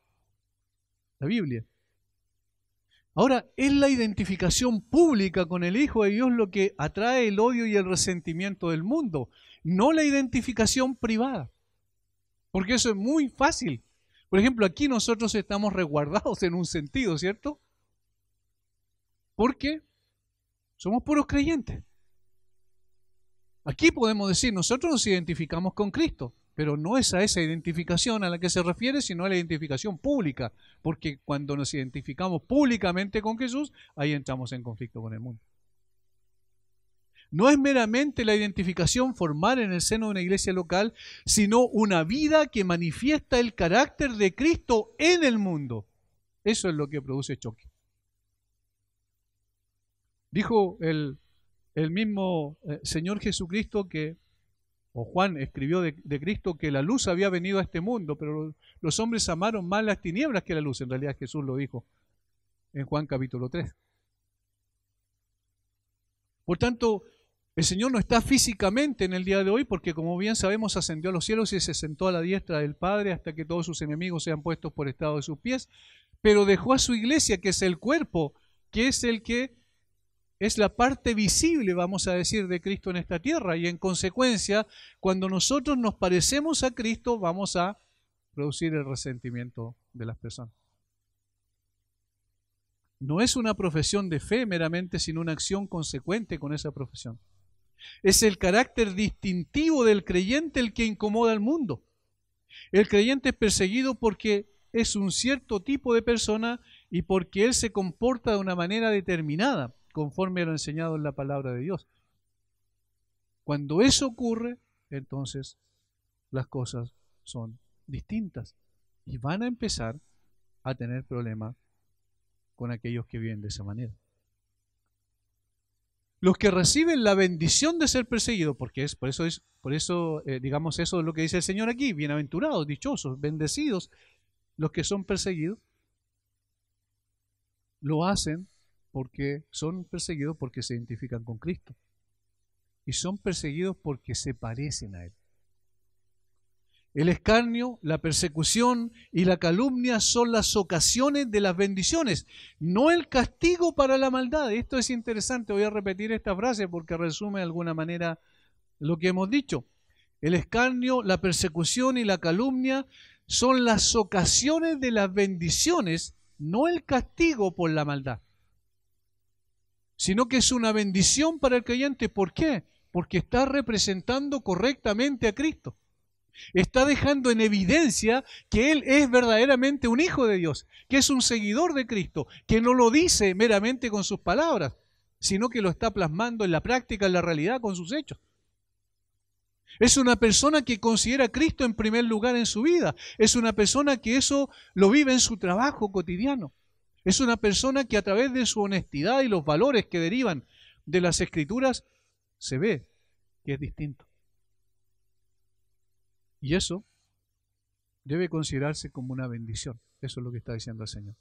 la Biblia. Ahora, es la identificación pública con el Hijo de Dios lo que atrae el odio y el resentimiento del mundo, no la identificación privada. Porque eso es muy fácil. Por ejemplo, aquí nosotros estamos resguardados en un sentido, ¿cierto? Porque somos puros creyentes. Aquí podemos decir, nosotros nos identificamos con Cristo, pero no es a esa identificación a la que se refiere, sino a la identificación pública, porque cuando nos identificamos públicamente con Jesús, ahí entramos en conflicto con el mundo. No es meramente la identificación formal en el seno de una iglesia local, sino una vida que manifiesta el carácter de Cristo en el mundo. Eso es lo que produce choque. Dijo el mismo Señor Jesucristo o Juan escribió de Cristo que la luz había venido a este mundo, pero los hombres amaron más las tinieblas que la luz. En realidad Jesús lo dijo en Juan capítulo 3. Por tanto, el Señor no está físicamente en el día de hoy porque, como bien sabemos, ascendió a los cielos y se sentó a la diestra del Padre hasta que todos sus enemigos sean puestos por estrado de sus pies, pero dejó a su iglesia, que es el cuerpo, que es el que es la parte visible, vamos a decir, de Cristo en esta tierra, y en consecuencia, cuando nosotros nos parecemos a Cristo, vamos a producir el resentimiento de las personas. No es una profesión de fe meramente, sino una acción consecuente con esa profesión. Es el carácter distintivo del creyente el que incomoda al mundo. El creyente es perseguido porque es un cierto tipo de persona y porque él se comporta de una manera determinada, conforme a lo enseñado en la palabra de Dios. Cuando eso ocurre, entonces las cosas son distintas y van a empezar a tener problemas con aquellos que viven de esa manera. Los que reciben la bendición de ser perseguidos, porque por eso digamos eso es lo que dice el Señor aquí, bienaventurados, dichosos, bendecidos, los que son perseguidos, lo hacen porque son perseguidos porque se identifican con Cristo. Y son perseguidos porque se parecen a Él. El escarnio, la persecución y la calumnia son las ocasiones de las bendiciones, no el castigo para la maldad. Esto es interesante, voy a repetir esta frase porque resume de alguna manera lo que hemos dicho. El escarnio, la persecución y la calumnia son las ocasiones de las bendiciones, no el castigo por la maldad, sino que es una bendición para el creyente. ¿Por qué? Porque está representando correctamente a Cristo. Está dejando en evidencia que Él es verdaderamente un hijo de Dios, que es un seguidor de Cristo, que no lo dice meramente con sus palabras, sino que lo está plasmando en la práctica, en la realidad, con sus hechos. Es una persona que considera a Cristo en primer lugar en su vida. Es una persona que eso lo vive en su trabajo cotidiano. Es una persona que a través de su honestidad y los valores que derivan de las Escrituras se ve que es distinto. Y eso debe considerarse como una bendición. Eso es lo que está diciendo el Señor.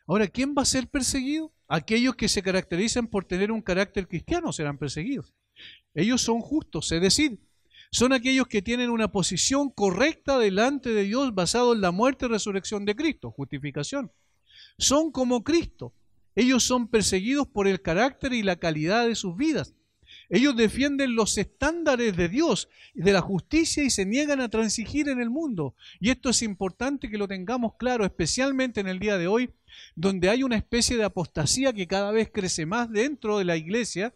Ahora, ¿quién va a ser perseguido? Aquellos que se caracterizan por tener un carácter cristiano serán perseguidos. Ellos son justos, es decir, son aquellos que tienen una posición correcta delante de Dios basado en la muerte y resurrección de Cristo, justificación. Son como Cristo. Ellos son perseguidos por el carácter y la calidad de sus vidas. Ellos defienden los estándares de Dios y de la justicia y se niegan a transigir en el mundo. Y esto es importante que lo tengamos claro, especialmente en el día de hoy, donde hay una especie de apostasía que cada vez crece más dentro de la iglesia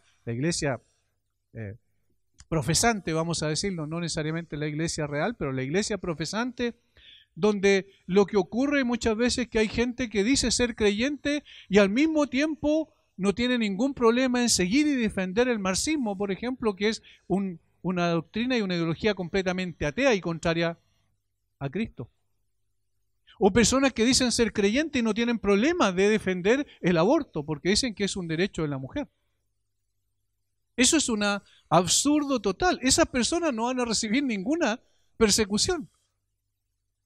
profesante, vamos a decirlo, no necesariamente la iglesia real, pero la iglesia profesante, donde lo que ocurre muchas veces es que hay gente que dice ser creyente y al mismo tiempo no tiene ningún problema en seguir y defender el marxismo, por ejemplo, que es una doctrina y una ideología completamente atea y contraria a Cristo. O personas que dicen ser creyentes y no tienen problema de defender el aborto, porque dicen que es un derecho de la mujer. Eso es un absurdo total. Esas personas no van a recibir ninguna persecución,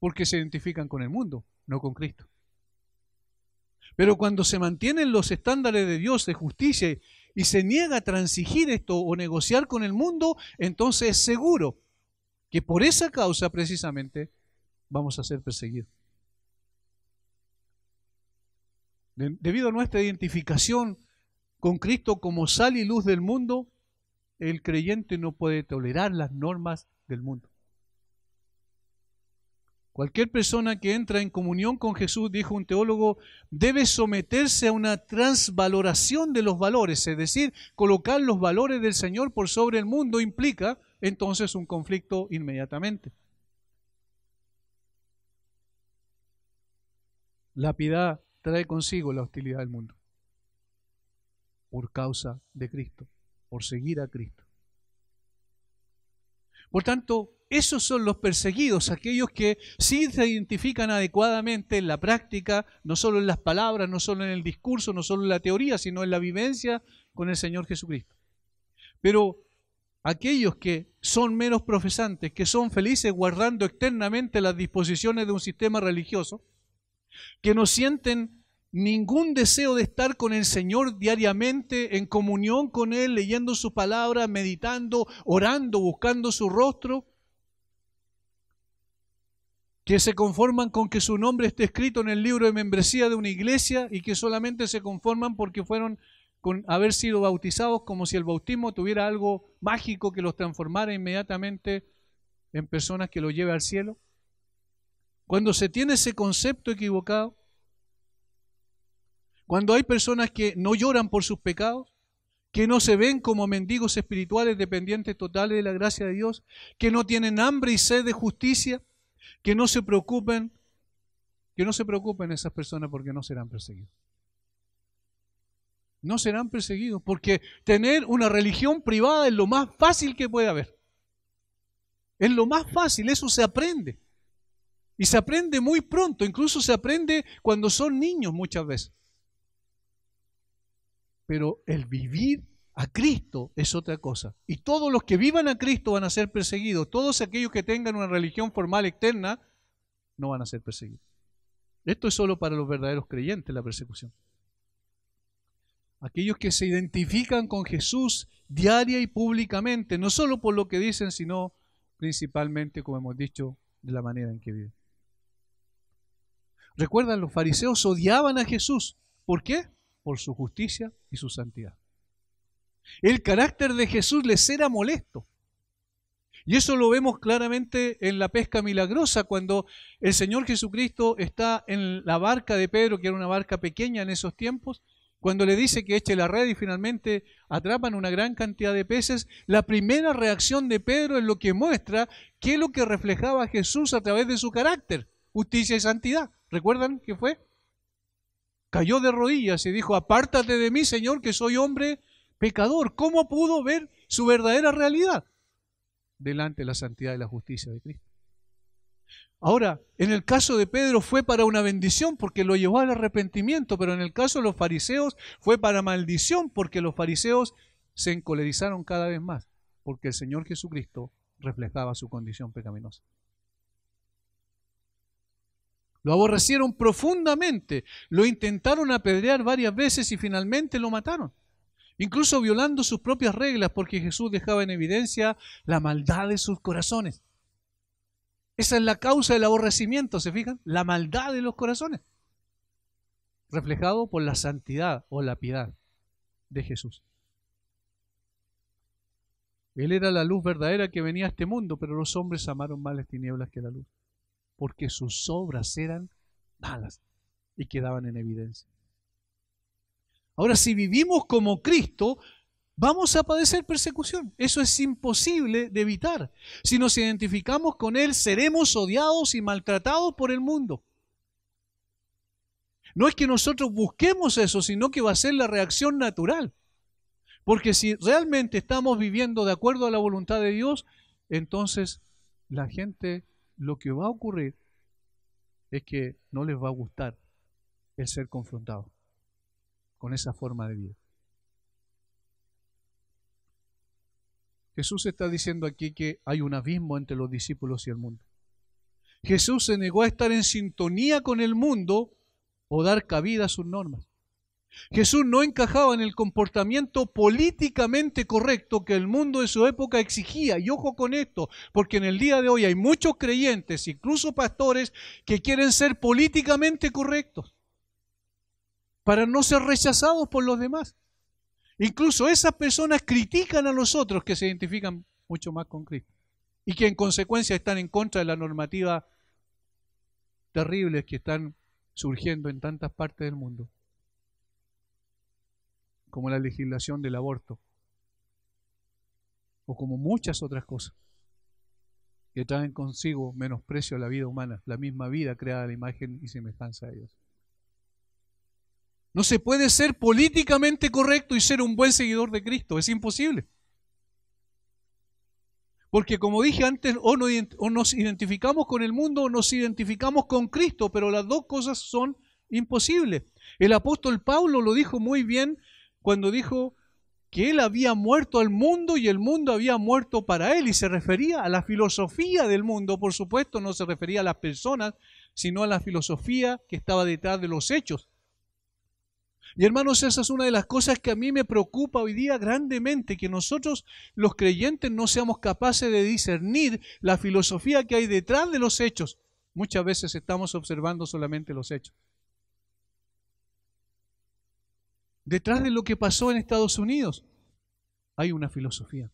porque se identifican con el mundo, no con Cristo. Pero cuando se mantienen los estándares de Dios de justicia y se niega a transigir esto o negociar con el mundo, entonces es seguro que por esa causa precisamente vamos a ser perseguidos. Debido a nuestra identificación con Cristo como sal y luz del mundo, el creyente no puede tolerar las normas del mundo. Cualquier persona que entra en comunión con Jesús, dijo un teólogo, debe someterse a una transvaloración de los valores, es decir, colocar los valores del Señor por sobre el mundo implica entonces un conflicto inmediatamente. La piedad trae consigo la hostilidad del mundo por causa de Cristo, por seguir a Cristo. Por tanto, esos son los perseguidos, aquellos que sí se identifican adecuadamente en la práctica, no solo en las palabras, no solo en el discurso, no solo en la teoría, sino en la vivencia con el Señor Jesucristo. Pero aquellos que son menos profesantes, que son felices guardando externamente las disposiciones de un sistema religioso, que no sienten ningún deseo de estar con el Señor diariamente, en comunión con Él, leyendo su palabra, meditando, orando, buscando su rostro, que se conforman con que su nombre esté escrito en el libro de membresía de una iglesia y que solamente se conforman porque fueron con haber sido bautizados, como si el bautismo tuviera algo mágico que los transformara inmediatamente en personas que los lleve al cielo. Cuando se tiene ese concepto equivocado, cuando hay personas que no lloran por sus pecados, que no se ven como mendigos espirituales dependientes totales de la gracia de Dios, que no tienen hambre y sed de justicia, que no se preocupen esas personas porque no serán perseguidos. No serán perseguidos porque tener una religión privada es lo más fácil que puede haber. Es lo más fácil, eso se aprende. Y se aprende muy pronto, incluso se aprende cuando son niños muchas veces. Pero el vivir a Cristo es otra cosa. Y todos los que vivan a Cristo van a ser perseguidos. Todos aquellos que tengan una religión formal externa no van a ser perseguidos. Esto es solo para los verdaderos creyentes, la persecución. Aquellos que se identifican con Jesús diaria y públicamente, no solo por lo que dicen, sino principalmente, como hemos dicho, de la manera en que viven. Recuerdan, los fariseos odiaban a Jesús. ¿Por qué? Por su justicia y su santidad. El carácter de Jesús les era molesto. Y eso lo vemos claramente en la pesca milagrosa, cuando el Señor Jesucristo está en la barca de Pedro, que era una barca pequeña en esos tiempos, cuando le dice que eche la red y finalmente atrapan una gran cantidad de peces. La primera reacción de Pedro es lo que muestra qué es lo que reflejaba Jesús a través de su carácter, justicia y santidad. ¿Recuerdan qué fue? Cayó de rodillas y dijo: apártate de mí, Señor, que soy hombre pecador. ¿Cómo pudo ver su verdadera realidad? Delante de la santidad y la justicia de Cristo. Ahora, en el caso de Pedro fue para una bendición porque lo llevó al arrepentimiento, pero en el caso de los fariseos fue para maldición porque los fariseos se encolerizaron cada vez más porque el Señor Jesucristo reflejaba su condición pecaminosa. Lo aborrecieron profundamente, lo intentaron apedrear varias veces y finalmente lo mataron, incluso violando sus propias reglas, porque Jesús dejaba en evidencia la maldad de sus corazones. Esa es la causa del aborrecimiento, ¿se fijan? La maldad de los corazones, reflejado por la santidad o la piedad de Jesús. Él era la luz verdadera que venía a este mundo, pero los hombres amaron más las tinieblas que la luz, porque sus obras eran malas y quedaban en evidencia. Ahora, si vivimos como Cristo, vamos a padecer persecución. Eso es imposible de evitar. Si nos identificamos con Él, seremos odiados y maltratados por el mundo. No es que nosotros busquemos eso, sino que va a ser la reacción natural. Porque si realmente estamos viviendo de acuerdo a la voluntad de Dios, entonces la gente, lo que va a ocurrir es que no les va a gustar el ser confrontados con esa forma de vida. Jesús está diciendo aquí que hay un abismo entre los discípulos y el mundo. Jesús se negó a estar en sintonía con el mundo o dar cabida a sus normas. Jesús no encajaba en el comportamiento políticamente correcto que el mundo de su época exigía. Y ojo con esto, porque en el día de hoy hay muchos creyentes, incluso pastores, que quieren ser políticamente correctos para no ser rechazados por los demás. Incluso esas personas critican a los otros que se identifican mucho más con Cristo y que en consecuencia están en contra de la normativa terribles que están surgiendo en tantas partes del mundo, como la legislación del aborto o como muchas otras cosas que traen consigo menosprecio a la vida humana, la misma vida creada a la imagen y semejanza de Dios. No se puede ser políticamente correcto y ser un buen seguidor de Cristo, es imposible. Porque como dije antes, o nos identificamos con el mundo o nos identificamos con Cristo, pero las dos cosas son imposibles. El apóstol Pablo lo dijo muy bien cuando dijo que él había muerto al mundo y el mundo había muerto para él, y se refería a la filosofía del mundo, por supuesto, no se refería a las personas, sino a la filosofía que estaba detrás de los hechos. Y hermanos, esa es una de las cosas que a mí me preocupa hoy día grandemente, que nosotros los creyentes no seamos capaces de discernir la filosofía que hay detrás de los hechos. Muchas veces estamos observando solamente los hechos. Detrás de lo que pasó en Estados Unidos hay una filosofía.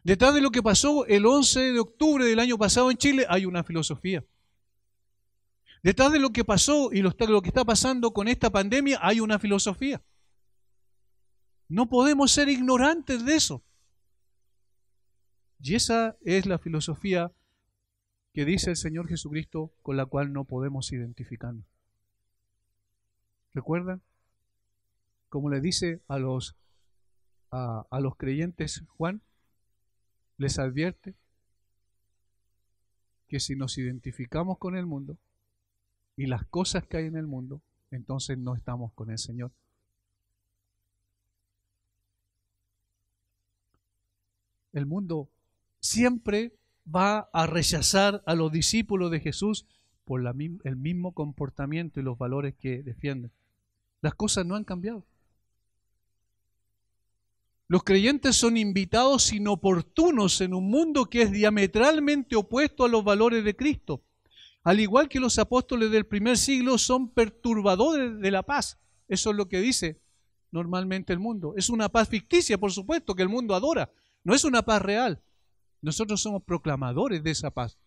Detrás de lo que pasó el 11 de octubre del año pasado en Chile hay una filosofía. Detrás de lo que pasó y lo que está pasando con esta pandemia hay una filosofía. No podemos ser ignorantes de eso. Y esa es la filosofía que dice el Señor Jesucristo con la cual no podemos identificarnos. ¿Recuerdan? Como le dice a los creyentes Juan, les advierte que si nos identificamos con el mundo y las cosas que hay en el mundo, entonces no estamos con el Señor. El mundo siempre va a rechazar a los discípulos de Jesús por el mismo comportamiento y los valores que defienden. Las cosas no han cambiado. Los creyentes son invitados inoportunos en un mundo que es diametralmente opuesto a los valores de Cristo. Al igual que los apóstoles del primer siglo son perturbadores de la paz. Eso es lo que dice normalmente el mundo. Es una paz ficticia, por supuesto, que el mundo adora. No es una paz real. Nosotros somos proclamadores de esa paz.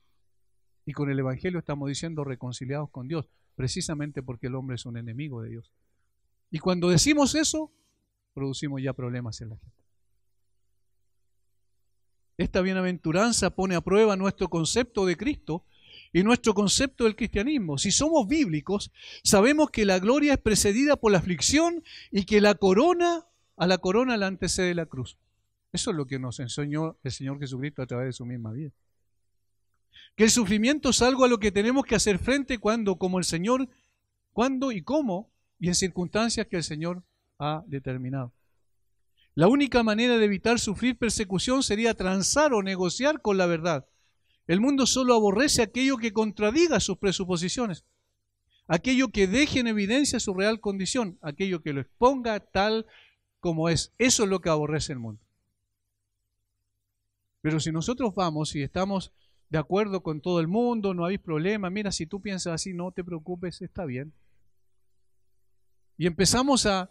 Y con el Evangelio estamos diciendo reconciliados con Dios, precisamente porque el hombre es un enemigo de Dios. Y cuando decimos eso, producimos ya problemas en la gente. Esta bienaventuranza pone a prueba nuestro concepto de Cristo y nuestro concepto del cristianismo. Si somos bíblicos, sabemos que la gloria es precedida por la aflicción y que a la corona la antecede la cruz. Eso es lo que nos enseñó el Señor Jesucristo a través de su misma vida. Que el sufrimiento es algo a lo que tenemos que hacer frente cuando y cómo, y en circunstancias que el Señor ha determinado. La única manera de evitar sufrir persecución sería transar o negociar con la verdad. El mundo solo aborrece aquello que contradiga sus presuposiciones, aquello que deje en evidencia su real condición, aquello que lo exponga tal como es. Eso es lo que aborrece el mundo. Pero si nosotros vamos y estamos de acuerdo con todo el mundo, no hay problema, mira, si tú piensas así, no te preocupes, está bien. Y empezamos a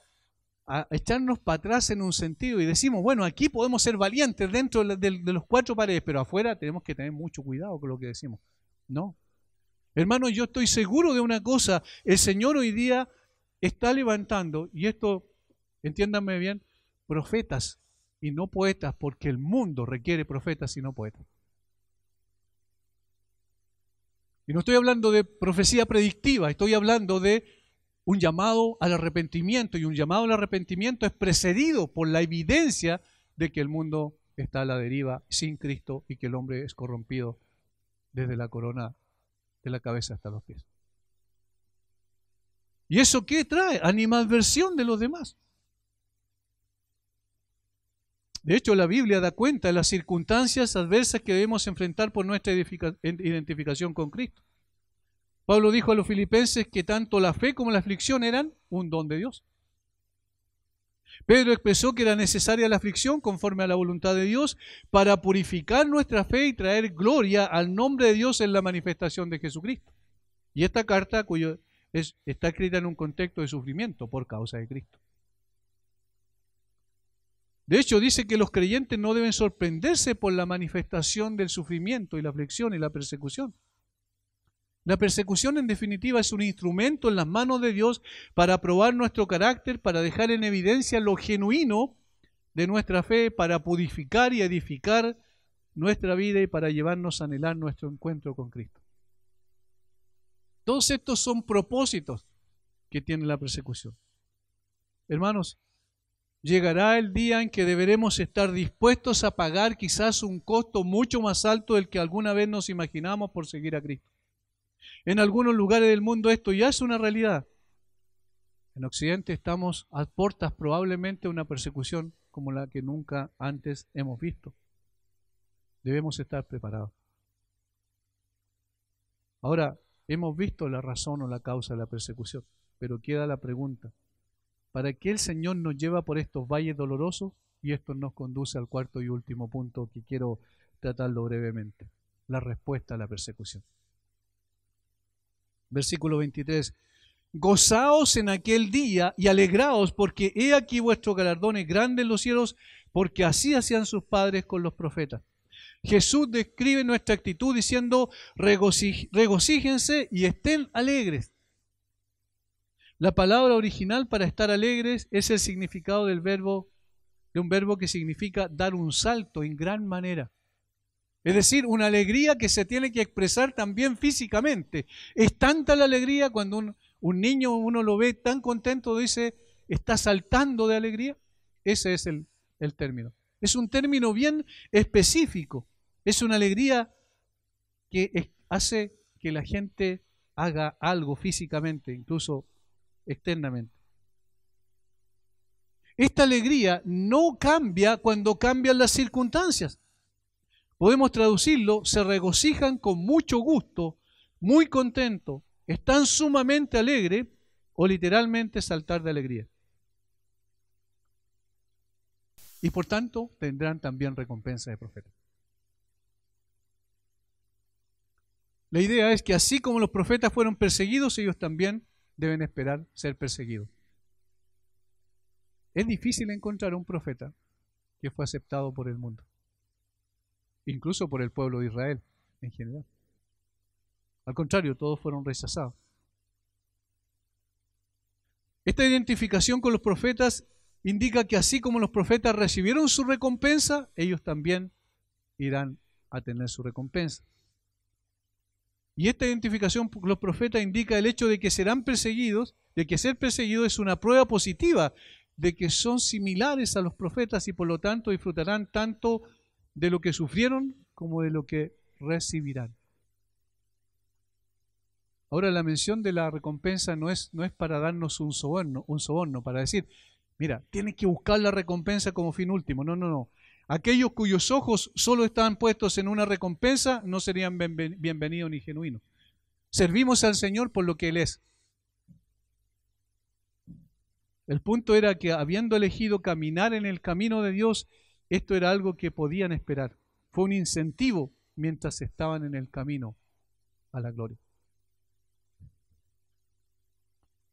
echarnos para atrás en un sentido y decimos, bueno, aquí podemos ser valientes dentro de los cuatro paredes, pero afuera tenemos que tener mucho cuidado con lo que decimos. No. Hermanos, yo estoy seguro de una cosa, el Señor hoy día está levantando, y esto, entiéndanme bien, profetas y no poetas, porque el mundo requiere profetas y no poetas. Y no estoy hablando de profecía predictiva, estoy hablando de un llamado al arrepentimiento, y un llamado al arrepentimiento es precedido por la evidencia de que el mundo está a la deriva sin Cristo y que el hombre es corrompido desde la corona de la cabeza hasta los pies. ¿Y eso qué trae? Animadversión de los demás. De hecho, la Biblia da cuenta de las circunstancias adversas que debemos enfrentar por nuestra identificación con Cristo. Pablo dijo a los filipenses que tanto la fe como la aflicción eran un don de Dios. Pedro expresó que era necesaria la aflicción conforme a la voluntad de Dios para purificar nuestra fe y traer gloria al nombre de Dios en la manifestación de Jesucristo. Y esta carta está escrita en un contexto de sufrimiento por causa de Cristo. De hecho, dice que los creyentes no deben sorprenderse por la manifestación del sufrimiento y la aflicción y la persecución. La persecución, en definitiva, es un instrumento en las manos de Dios para probar nuestro carácter, para dejar en evidencia lo genuino de nuestra fe, para purificar y edificar nuestra vida y para llevarnos a anhelar nuestro encuentro con Cristo. Todos estos son propósitos que tiene la persecución. Hermanos, llegará el día en que deberemos estar dispuestos a pagar quizás un costo mucho más alto del que alguna vez nos imaginamos por seguir a Cristo. En algunos lugares del mundo esto ya es una realidad. En Occidente estamos a puertas probablemente de una persecución como la que nunca antes hemos visto. Debemos estar preparados. Ahora, hemos visto la razón o la causa de la persecución, pero queda la pregunta: ¿para qué el Señor nos lleva por estos valles dolorosos? Y esto nos conduce al cuarto y último punto que quiero tratarlo brevemente: la respuesta a la persecución. Versículo 23. Gozaos en aquel día y alegraos, porque he aquí vuestro galardón es grande en los cielos, porque así hacían sus padres con los profetas. Jesús describe nuestra actitud diciendo: regocíjense y estén alegres. La palabra original para estar alegres es el significado de un verbo que significa dar un salto en gran manera. Es decir, una alegría que se tiene que expresar también físicamente. Es tanta la alegría cuando un niño, uno lo ve tan contento, dice, está saltando de alegría. Ese es el término. Es un término bien específico. Es una alegría que hace que la gente haga algo físicamente, incluso externamente. Esta alegría no cambia cuando cambian las circunstancias. Podemos traducirlo: se regocijan con mucho gusto muy contento, están sumamente alegres o literalmente saltar de alegría. Y por tanto tendrán también recompensa de profeta. La idea es que así como los profetas fueron perseguidos, ellos también deben esperar ser perseguidos. Es difícil encontrar un profeta que fue aceptado por el mundo, incluso por el pueblo de Israel en general. Al contrario, todos fueron rechazados. Esta identificación con los profetas indica que así como los profetas recibieron su recompensa, ellos también irán a tener su recompensa. Y esta identificación con los profetas indica el hecho de que serán perseguidos, de que ser perseguido es una prueba positiva de que son similares a los profetas y por lo tanto disfrutarán tanto de lo que sufrieron como de lo que recibirán. Ahora, la mención de la recompensa no es para darnos un soborno, para decir, mira, tienes que buscar la recompensa como fin último. No. Aquellos cuyos ojos solo estaban puestos en una recompensa no serían bienvenidos ni genuinos. Servimos al Señor por lo que Él es. El punto era que habiendo elegido caminar en el camino de Dios, esto era algo que podían esperar. Fue un incentivo mientras estaban en el camino a la gloria.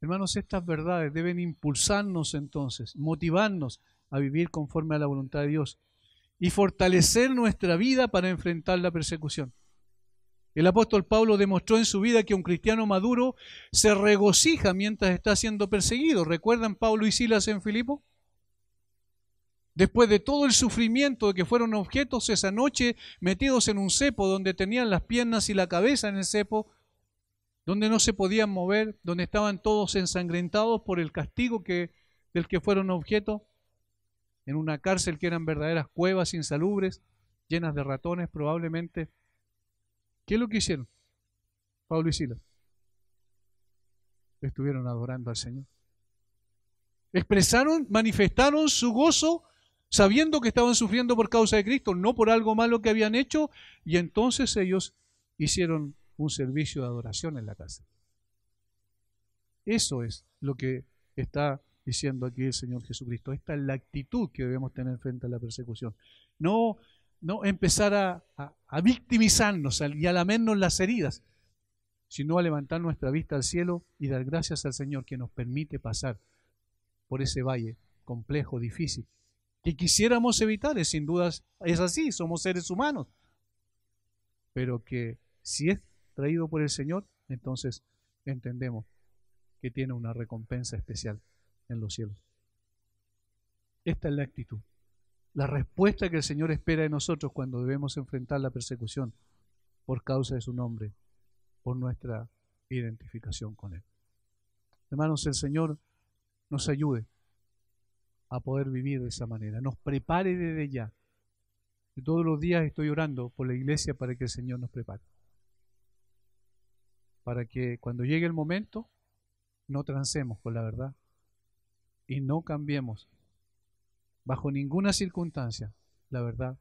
Hermanos, estas verdades deben impulsarnos entonces, motivarnos a vivir conforme a la voluntad de Dios y fortalecer nuestra vida para enfrentar la persecución. El apóstol Pablo demostró en su vida que un cristiano maduro se regocija mientras está siendo perseguido. ¿Recuerdan Pablo y Silas en Filipo? Después de todo el sufrimiento de que fueron objetos esa noche metidos en un cepo donde tenían las piernas y la cabeza en el cepo, donde no se podían mover, donde estaban todos ensangrentados por el castigo del que fueron objeto, en una cárcel que eran verdaderas cuevas insalubres, llenas de ratones probablemente. ¿Qué es lo que hicieron Pablo y Silas? Estuvieron adorando al Señor. Manifestaron su gozo sabiendo que estaban sufriendo por causa de Cristo, no por algo malo que habían hecho, y entonces ellos hicieron un servicio de adoración en la casa. Eso es lo que está diciendo aquí el Señor Jesucristo. Esta es la actitud que debemos tener frente a la persecución. No empezar a victimizarnos y a lamernos las heridas, sino a levantar nuestra vista al cielo y dar gracias al Señor que nos permite pasar por ese valle complejo, difícil, que quisiéramos evitar. Sin dudas es así, somos seres humanos, pero que si es traído por el Señor, entonces entendemos que tiene una recompensa especial en los cielos. Esta es la actitud, la respuesta que el Señor espera de nosotros cuando debemos enfrentar la persecución por causa de su nombre, por nuestra identificación con Él. Hermanos, el Señor nos ayude a poder vivir de esa manera, nos prepare desde ya. Y todos los días estoy orando por la iglesia para que el Señor nos prepare, para que cuando llegue el momento no transemos con la verdad y no cambiemos bajo ninguna circunstancia la verdad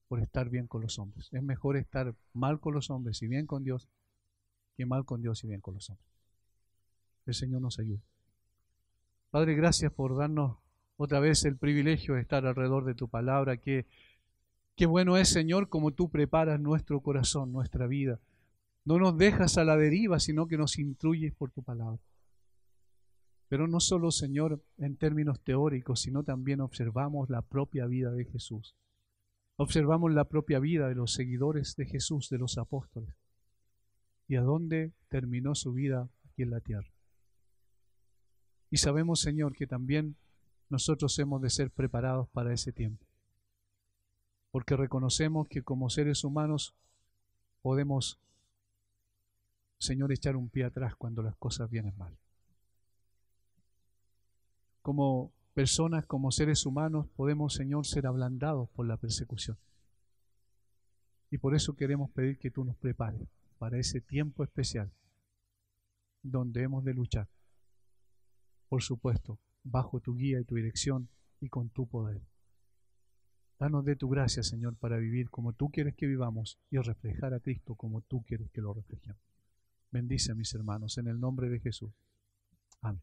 por estar bien con los hombres. Es mejor estar mal con los hombres y bien con Dios que mal con Dios y bien con los hombres. El Señor nos ayude. Padre, gracias por darnos otra vez el privilegio de estar alrededor de tu palabra. Qué bueno es, Señor, como tú preparas nuestro corazón, nuestra vida. No nos dejas a la deriva, sino que nos instruyes por tu palabra. Pero no solo, Señor, en términos teóricos, sino también observamos la propia vida de Jesús. Observamos la propia vida de los seguidores de Jesús, de los apóstoles. Y a dónde terminó su vida aquí en la tierra. Y sabemos, Señor, que también nosotros hemos de ser preparados para ese tiempo. Porque reconocemos que como seres humanos podemos, Señor, echar un pie atrás cuando las cosas vienen mal. Como personas, como seres humanos, podemos, Señor, ser ablandados por la persecución. Y por eso queremos pedir que tú nos prepares para ese tiempo especial donde hemos de luchar, por supuesto, bajo tu guía y tu dirección y con tu poder. Danos de tu gracia, Señor, para vivir como tú quieres que vivamos y reflejar a Cristo como tú quieres que lo reflejemos. Bendice a mis hermanos en el nombre de Jesús. Amén.